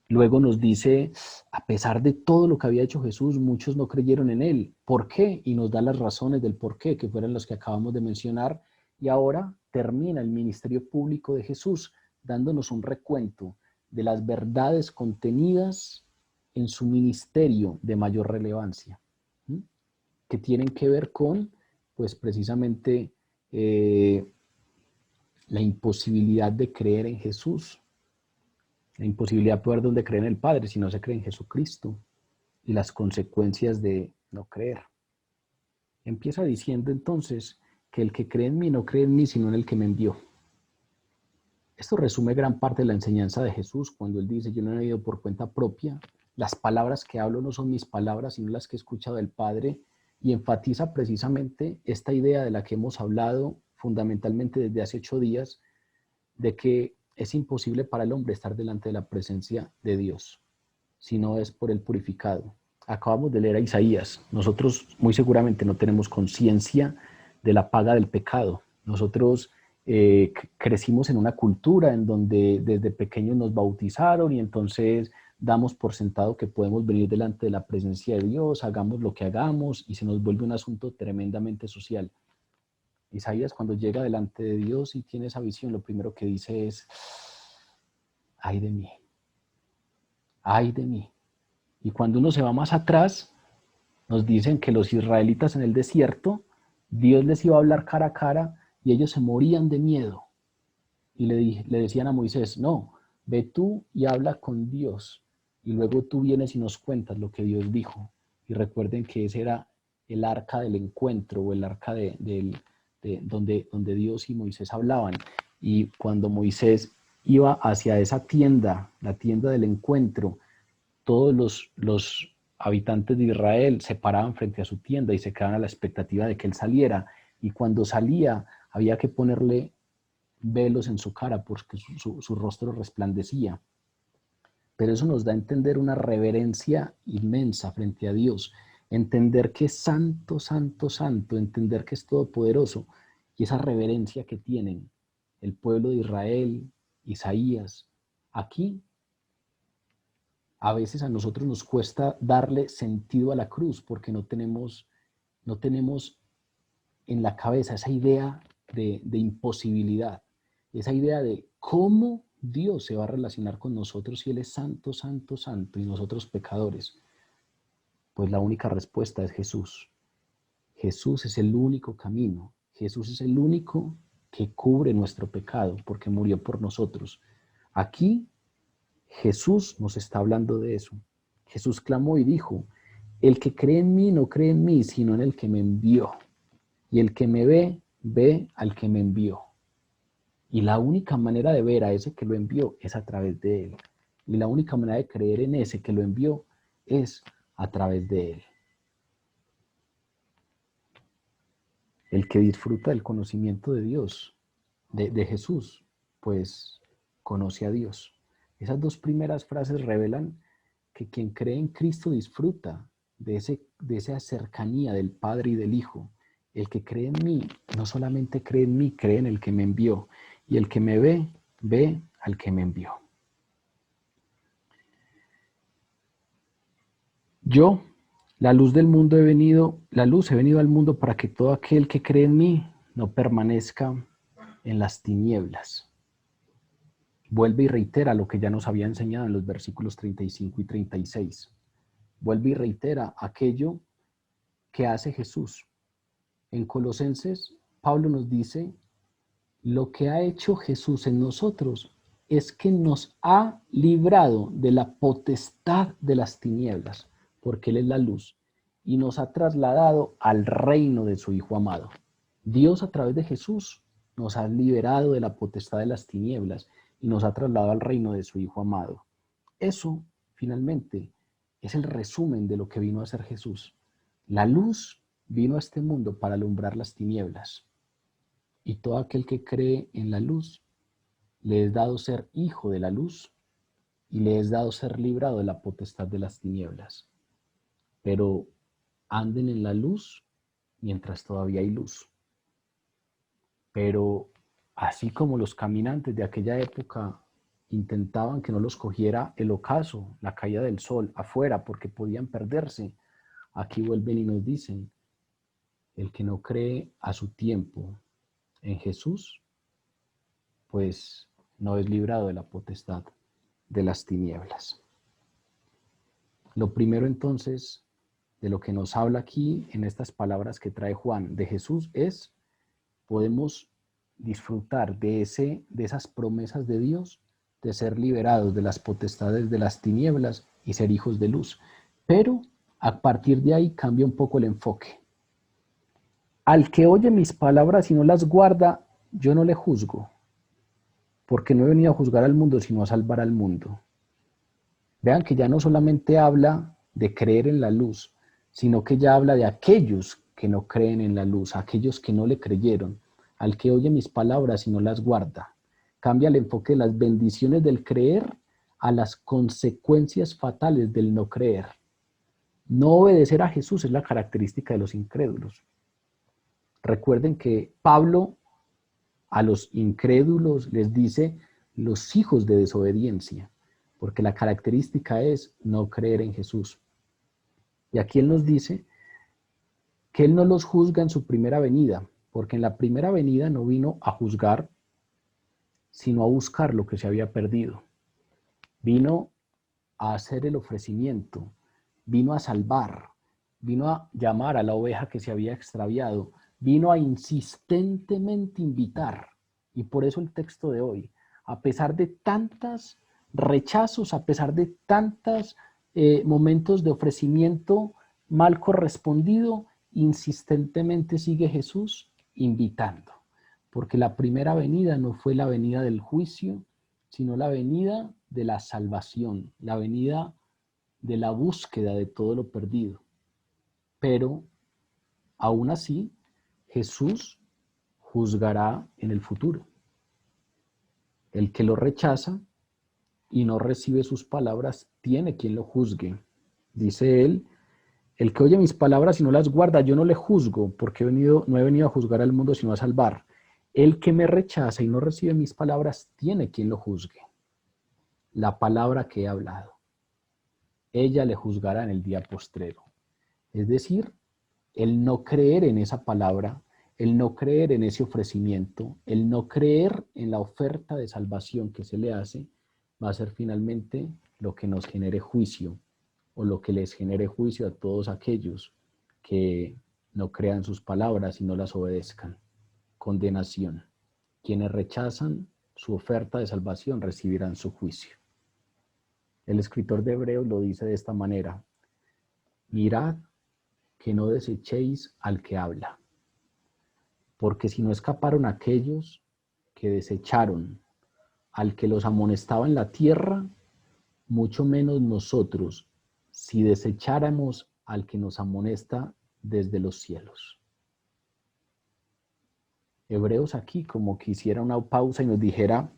Luego nos dice, a pesar de todo lo que había hecho Jesús, muchos no creyeron en Él. ¿Por qué? Y nos da las razones del por qué, que fueron las que acabamos de mencionar. Y ahora termina el ministerio público de Jesús, dándonos un recuento de las verdades contenidas en su ministerio de mayor relevancia, ¿sí? Que tienen que ver con, pues precisamente, la imposibilidad de creer en Jesús, la imposibilidad de poder donde creer en el Padre si no se cree en Jesucristo, y las consecuencias de no creer. Empieza diciendo entonces que el que cree en mí no cree en mí, sino en el que me envió. Esto resume gran parte de la enseñanza de Jesús cuando él dice, yo no he ido por cuenta propia, las palabras que hablo no son mis palabras, sino las que he escuchado del Padre, y enfatiza precisamente esta idea de la que hemos hablado fundamentalmente desde hace 8 días, de que es imposible para el hombre estar delante de la presencia de Dios, si no es por el purificado. Acabamos de leer a Isaías. Nosotros muy seguramente no tenemos conciencia de la paga del pecado. Nosotros crecimos en una cultura en donde desde pequeños nos bautizaron y entonces damos por sentado que podemos venir delante de la presencia de Dios, hagamos lo que hagamos y se nos vuelve un asunto tremendamente social. Isaías, cuando llega delante de Dios y tiene esa visión, lo primero que dice es, ay de mí, ay de mí. Y cuando uno se va más atrás, nos dicen que los israelitas en el desierto, Dios les iba a hablar cara a cara y ellos se morían de miedo. Y le decían a Moisés, no, ve tú y habla con Dios. Y luego tú vienes y nos cuentas lo que Dios dijo. Y recuerden que ese era el arca del encuentro o el arca donde Dios y Moisés hablaban. Y cuando Moisés iba hacia esa tienda, la tienda del encuentro, todos los habitantes de Israel se paraban frente a su tienda y se quedaban a la expectativa de que él saliera. Y cuando salía, había que ponerle velos en su cara porque su rostro resplandecía. Pero eso nos da a entender una reverencia inmensa frente a Dios, entender que es santo, santo, santo, entender que es todopoderoso, y esa reverencia que tienen el pueblo de Israel, Isaías, aquí a veces a nosotros nos cuesta darle sentido a la cruz porque no tenemos en la cabeza esa idea de imposibilidad, esa idea de cómo Dios se va a relacionar con nosotros si Él es santo, santo, santo y nosotros pecadores. Pues la única respuesta es Jesús. Jesús es el único camino. Jesús es el único que cubre nuestro pecado porque murió por nosotros. Aquí Jesús nos está hablando de eso. Jesús clamó y dijo, el que cree en mí no cree en mí, sino en el que me envió. Y el que me ve, ve al que me envió. Y la única manera de ver a ese que lo envió es a través de él. Y la única manera de creer en ese que lo envió es a través de él. El que disfruta del conocimiento de Dios, de Jesús, pues conoce a Dios. Esas dos primeras frases revelan que quien cree en Cristo disfruta de esa cercanía del Padre y del Hijo. El que cree en mí, no solamente cree en mí, cree en el que me envió. Y el que me ve, ve al que me envió. Yo, la luz del mundo he venido al mundo para que todo aquel que cree en mí no permanezca en las tinieblas. vuelve y reitera lo que ya nos había enseñado en los versículos 35 y 36. Vuelve y reitera aquello que hace Jesús. En Colosenses, Pablo nos dice, lo que ha hecho Jesús en nosotros es que nos ha librado de la potestad de las tinieblas, porque Él es la luz, y nos ha trasladado al reino de su Hijo amado. Dios a través de Jesús nos ha liberado de la potestad de las tinieblas y nos ha trasladado al reino de su Hijo amado. Eso, finalmente, es el resumen de lo que vino a hacer Jesús. La luz vino a este mundo para alumbrar las tinieblas. Y todo aquel que cree en la luz, le es dado ser hijo de la luz y le es dado ser librado de la potestad de las tinieblas. Pero anden en la luz mientras todavía hay luz. Pero así como los caminantes de aquella época intentaban que no los cogiera el ocaso, la caída del sol afuera porque podían perderse, aquí vuelven y nos dicen, el que no cree a su tiempo en Jesús, pues no es librado de la potestad de las tinieblas. Lo primero entonces de lo que nos habla aquí en estas palabras que trae Juan de Jesús es, podemos disfrutar de esas promesas de Dios, de ser liberados de las potestades de las tinieblas y ser hijos de luz. Pero a partir de ahí cambia un poco el enfoque. Al que oye mis palabras y no las guarda, yo no le juzgo, porque no he venido a juzgar al mundo, sino a salvar al mundo. Vean que ya no solamente habla de creer en la luz, sino que ya habla de aquellos que no creen en la luz, aquellos que no le creyeron, al que oye mis palabras y no las guarda. Cambia el enfoque de las bendiciones del creer a las consecuencias fatales del no creer. No obedecer a Jesús es la característica de los incrédulos. Recuerden que Pablo a los incrédulos les dice los hijos de desobediencia, porque la característica es no creer en Jesús. Y aquí Él nos dice que Él no los juzga en su primera venida, porque en la primera venida no vino a juzgar, sino a buscar lo que se había perdido. Vino a hacer el ofrecimiento, vino a salvar, vino a llamar a la oveja que se había extraviado, vino a insistentemente invitar. Y por eso el texto de hoy, a pesar de tantos rechazos, a pesar de tantos momentos de ofrecimiento mal correspondido, insistentemente sigue Jesús invitando. Porque la primera venida no fue la venida del juicio, sino la venida de la salvación, la venida de la búsqueda de todo lo perdido. Pero aún así, Jesús juzgará en el futuro. El que lo rechaza y no recibe sus palabras, tiene quien lo juzgue. Dice él, el que oye mis palabras y no las guarda, yo no le juzgo, porque no he venido a juzgar al mundo, sino a salvar. El que me rechaza y no recibe mis palabras, tiene quien lo juzgue. La palabra que he hablado, ella le juzgará en el día postrero. Es decir, el no creer en esa palabra, el no creer en ese ofrecimiento, el no creer en la oferta de salvación que se le hace, va a ser finalmente lo que nos genere juicio, o lo que les genere juicio a todos aquellos que no crean sus palabras y no las obedezcan. Condenación. Quienes rechazan su oferta de salvación recibirán su juicio. El escritor de Hebreos lo dice de esta manera: mirad que no desechéis al que habla, porque si no escaparon aquellos que desecharon al que los amonestaba en la tierra, mucho menos nosotros, si desecháramos al que nos amonesta desde los cielos. Hebreos aquí como que hiciera una pausa y nos dijera,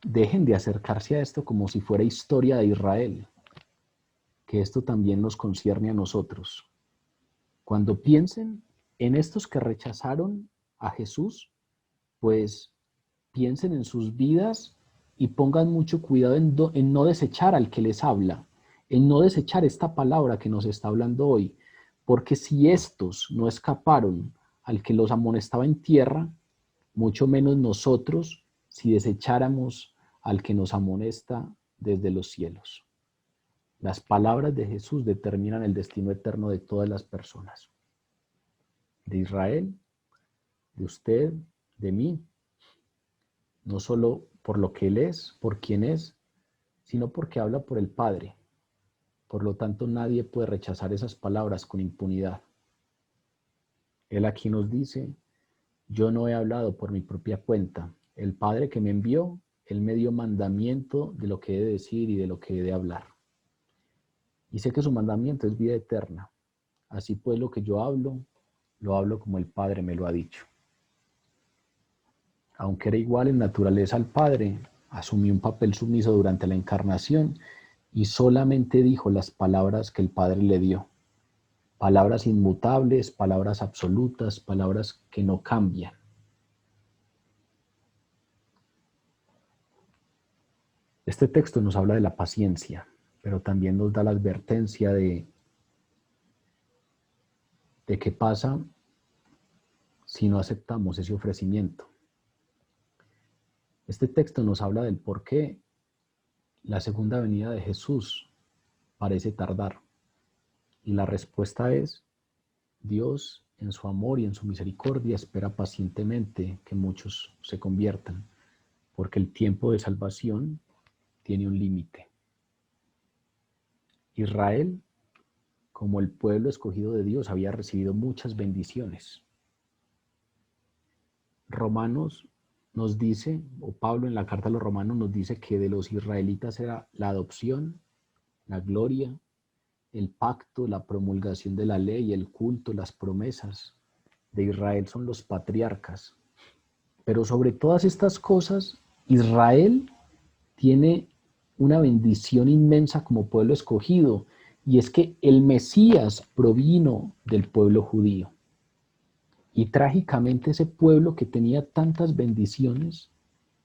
dejen de acercarse a esto como si fuera historia de Israel, que esto también nos concierne a nosotros. Cuando piensen en estos que rechazaron a Jesús, pues piensen en sus vidas y pongan mucho cuidado en no desechar al que les habla, en no desechar esta palabra que nos está hablando hoy, porque si estos no escaparon al que los amonestaba en tierra, mucho menos nosotros si desecháramos al que nos amonesta desde los cielos. Las palabras de Jesús determinan el destino eterno de todas las personas. De Israel, de usted, de mí. No solo por lo que Él es, por quién es, sino porque habla por el Padre. Por lo tanto, nadie puede rechazar esas palabras con impunidad. Él aquí nos dice, yo no he hablado por mi propia cuenta. El Padre que me envió, Él me dio mandamiento de lo que he de decir y de lo que he de hablar. Y sé que su mandamiento es vida eterna. Así pues, lo que yo hablo, lo hablo como el Padre me lo ha dicho. Aunque era igual en naturaleza al Padre, asumió un papel sumiso durante la encarnación y solamente dijo las palabras que el Padre le dio. Palabras inmutables, palabras absolutas, palabras que no cambian. Este texto nos habla de la paciencia, pero también nos da la advertencia de qué pasa si no aceptamos ese ofrecimiento. Este texto nos habla del por qué la segunda venida de Jesús parece tardar. Y la respuesta es, Dios en su amor y en su misericordia espera pacientemente que muchos se conviertan, porque el tiempo de salvación tiene un límite. Israel, como el pueblo escogido de Dios, había recibido muchas bendiciones. Romanos nos dice, o Pablo en la carta a los Romanos nos dice que de los israelitas era la adopción, la gloria, el pacto, la promulgación de la ley, el culto, las promesas. De Israel son los patriarcas. Pero sobre todas estas cosas, Israel tiene una bendición inmensa como pueblo escogido, y es que el Mesías provino del pueblo judío. Y trágicamente ese pueblo que tenía tantas bendiciones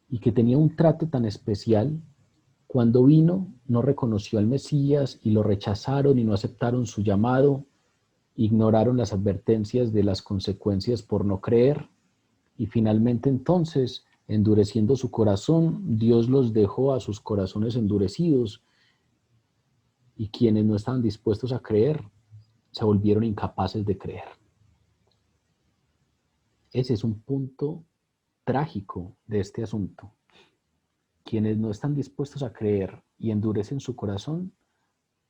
y que tenía un trato tan especial, cuando vino no reconoció al Mesías y lo rechazaron y no aceptaron su llamado, ignoraron las advertencias de las consecuencias por no creer, y finalmente entonces, endureciendo su corazón, Dios los dejó a sus corazones endurecidos, y quienes no estaban dispuestos a creer se volvieron incapaces de creer. Ese es un punto trágico de este asunto. Quienes no están dispuestos a creer y endurecen su corazón,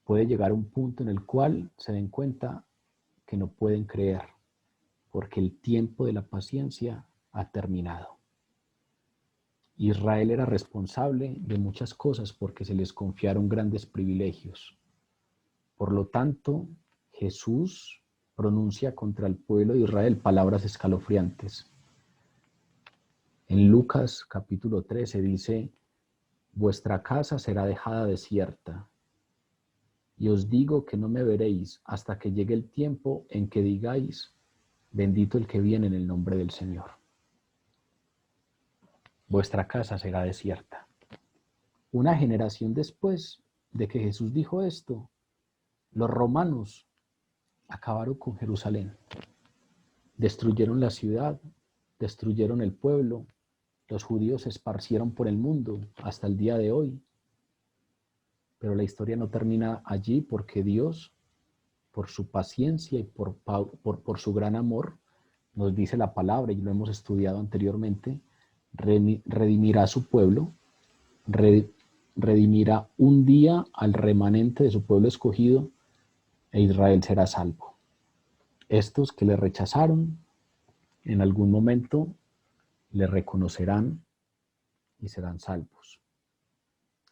puede llegar a un punto en el cual se den cuenta que no pueden creer, porque el tiempo de la paciencia ha terminado. Israel era responsable de muchas cosas porque se les confiaron grandes privilegios. Por lo tanto, Jesús pronuncia contra el pueblo de Israel palabras escalofriantes. En Lucas capítulo 13 dice, vuestra casa será dejada desierta, y os digo que no me veréis hasta que llegue el tiempo en que digáis, bendito el que viene en el nombre del Señor. Vuestra casa será desierta. Una generación después de que Jesús dijo esto, los romanos acabaron con Jerusalén. Destruyeron la ciudad, destruyeron el pueblo, los judíos se esparcieron por el mundo hasta el día de hoy. Pero la historia no termina allí porque Dios, por su paciencia y por su gran amor, nos dice la palabra, y lo hemos estudiado anteriormente, redimirá a su pueblo, redimirá un día al remanente de su pueblo escogido, e Israel será salvo. Estos que le rechazaron, en algún momento le reconocerán y serán salvos.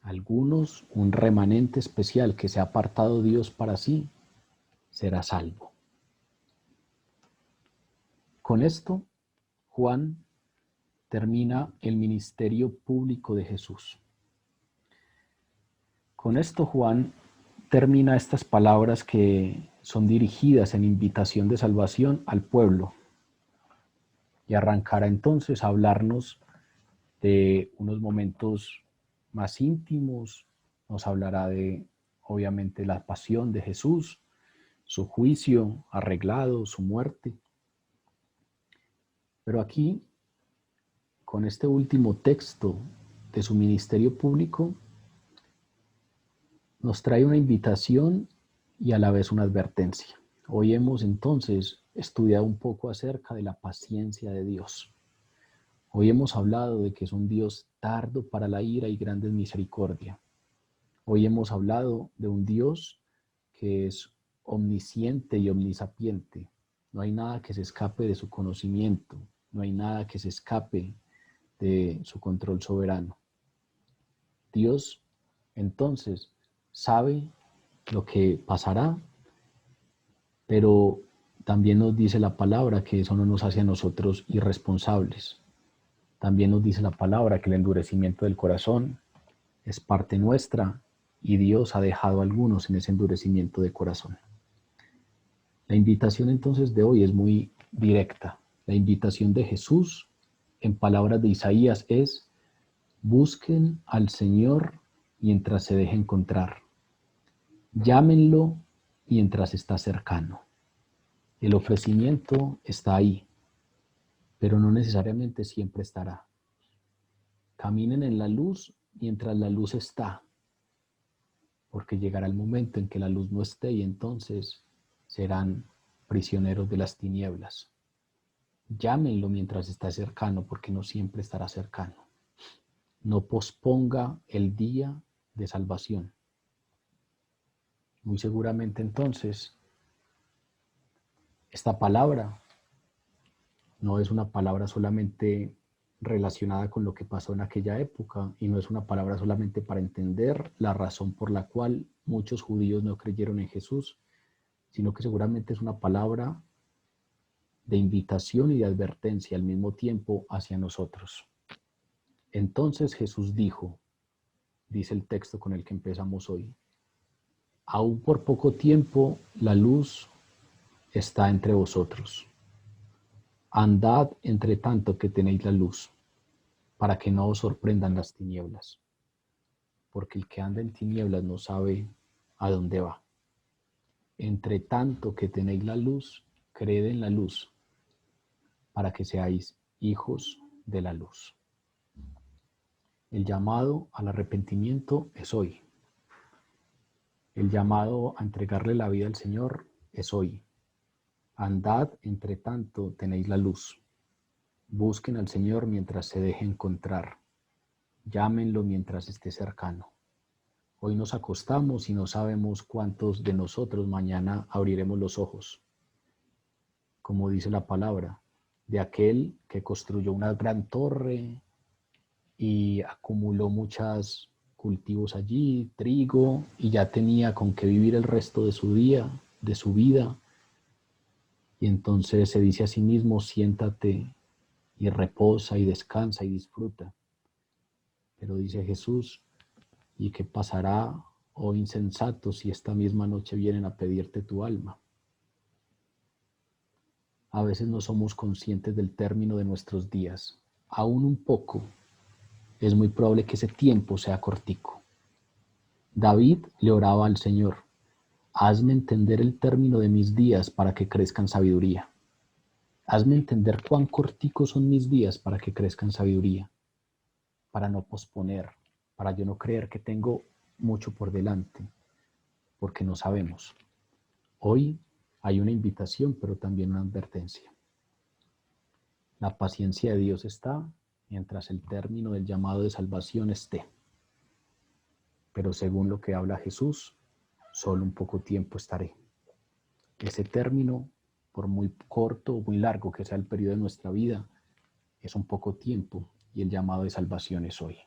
Algunos, un remanente especial que se ha apartado Dios para sí, será salvo. Con esto, Juan termina el ministerio público de Jesús. Con esto, Juan termina estas palabras que son dirigidas en invitación de salvación al pueblo, y arrancará entonces a hablarnos de unos momentos más íntimos. Nos hablará de, obviamente, la pasión de Jesús, su juicio arreglado, su muerte. Pero aquí con este último texto de su ministerio público, nos trae una invitación y a la vez una advertencia. Hoy hemos entonces estudiado un poco acerca de la paciencia de Dios. Hoy hemos hablado de que es un Dios tardo para la ira y grande en misericordia. Hoy hemos hablado de un Dios que es omnisciente y omnisapiente. No hay nada que se escape de su conocimiento, no hay nada que se escape de su control soberano. Dios, entonces, sabe lo que pasará, pero también nos dice la palabra que eso no nos hace a nosotros irresponsables. También nos dice la palabra que el endurecimiento del corazón es parte nuestra y Dios ha dejado a algunos en ese endurecimiento de corazón. La invitación entonces de hoy es muy directa. La invitación de Jesús, en palabras de Isaías, es: busquen al Señor mientras se deje encontrar. Llámenlo mientras está cercano. El ofrecimiento está ahí, pero no necesariamente siempre estará. Caminen en la luz mientras la luz está, porque llegará el momento en que la luz no esté y entonces serán prisioneros de las tinieblas. Llámenlo mientras está cercano, porque no siempre estará cercano. No posponga el día de salvación. Muy seguramente entonces, esta palabra no es una palabra solamente relacionada con lo que pasó en aquella época y no es una palabra solamente para entender la razón por la cual muchos judíos no creyeron en Jesús, sino que seguramente es una palabra de invitación y de advertencia al mismo tiempo hacia nosotros. Entonces Jesús dijo, dice el texto con el que empezamos hoy, aún por poco tiempo la luz está entre vosotros. Andad entre tanto que tenéis la luz, para que no os sorprendan las tinieblas, porque el que anda en tinieblas no sabe a dónde va. Entre tanto que tenéis la luz, creed en la luz, para que seáis hijos de la luz. El llamado al arrepentimiento es hoy. El llamado a entregarle la vida al Señor es hoy. Andad, entre tanto tenéis la luz. Busquen al Señor mientras se deje encontrar. Llámenlo mientras esté cercano. Hoy nos acostamos y no sabemos cuántos de nosotros mañana abriremos los ojos. Como dice la palabra, de aquel que construyó una gran torre y acumuló muchos cultivos allí, trigo, y ya tenía con qué vivir el resto de su día, de su vida. Y entonces se dice a sí mismo, siéntate y reposa y descansa y disfruta. Pero dice Jesús, ¿y qué pasará, oh insensato, si esta misma noche vienen a pedirte tu alma? A veces no somos conscientes del término de nuestros días. Aún un poco, es muy probable que ese tiempo sea cortico. David le oraba al Señor, hazme entender el término de mis días para que crezcan sabiduría. Hazme entender cuán corticos son mis días para que crezcan sabiduría, para no posponer, para yo no creer que tengo mucho por delante, porque no sabemos. Hoy hay una invitación, pero también una advertencia. La paciencia de Dios está mientras el término del llamado de salvación esté. Pero según lo que habla Jesús, solo un poco tiempo estaré. Ese término, por muy corto o muy largo que sea el periodo de nuestra vida, es un poco tiempo y el llamado de salvación es hoy.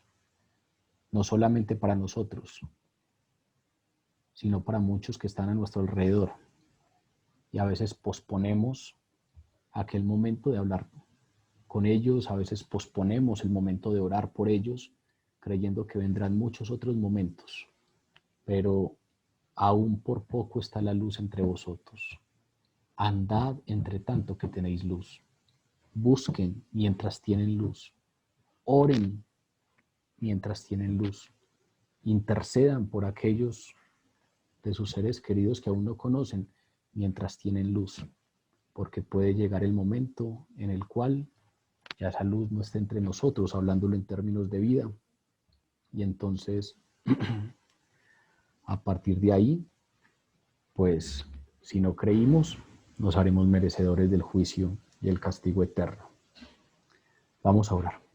No solamente para nosotros, sino para muchos que están a nuestro alrededor. Y a veces posponemos aquel momento de hablar con ellos, a veces posponemos el momento de orar por ellos, creyendo que vendrán muchos otros momentos. Pero aún por poco está la luz entre vosotros. Andad entre tanto que tenéis luz. Busquen mientras tienen luz. Oren mientras tienen luz. Intercedan por aquellos de sus seres queridos que aún no conocen mientras tienen luz, porque puede llegar el momento en el cual ya esa luz no está entre nosotros, hablándolo en términos de vida. Y entonces, a partir de ahí, pues, si no creímos, nos haremos merecedores del juicio y el castigo eterno. Vamos a orar.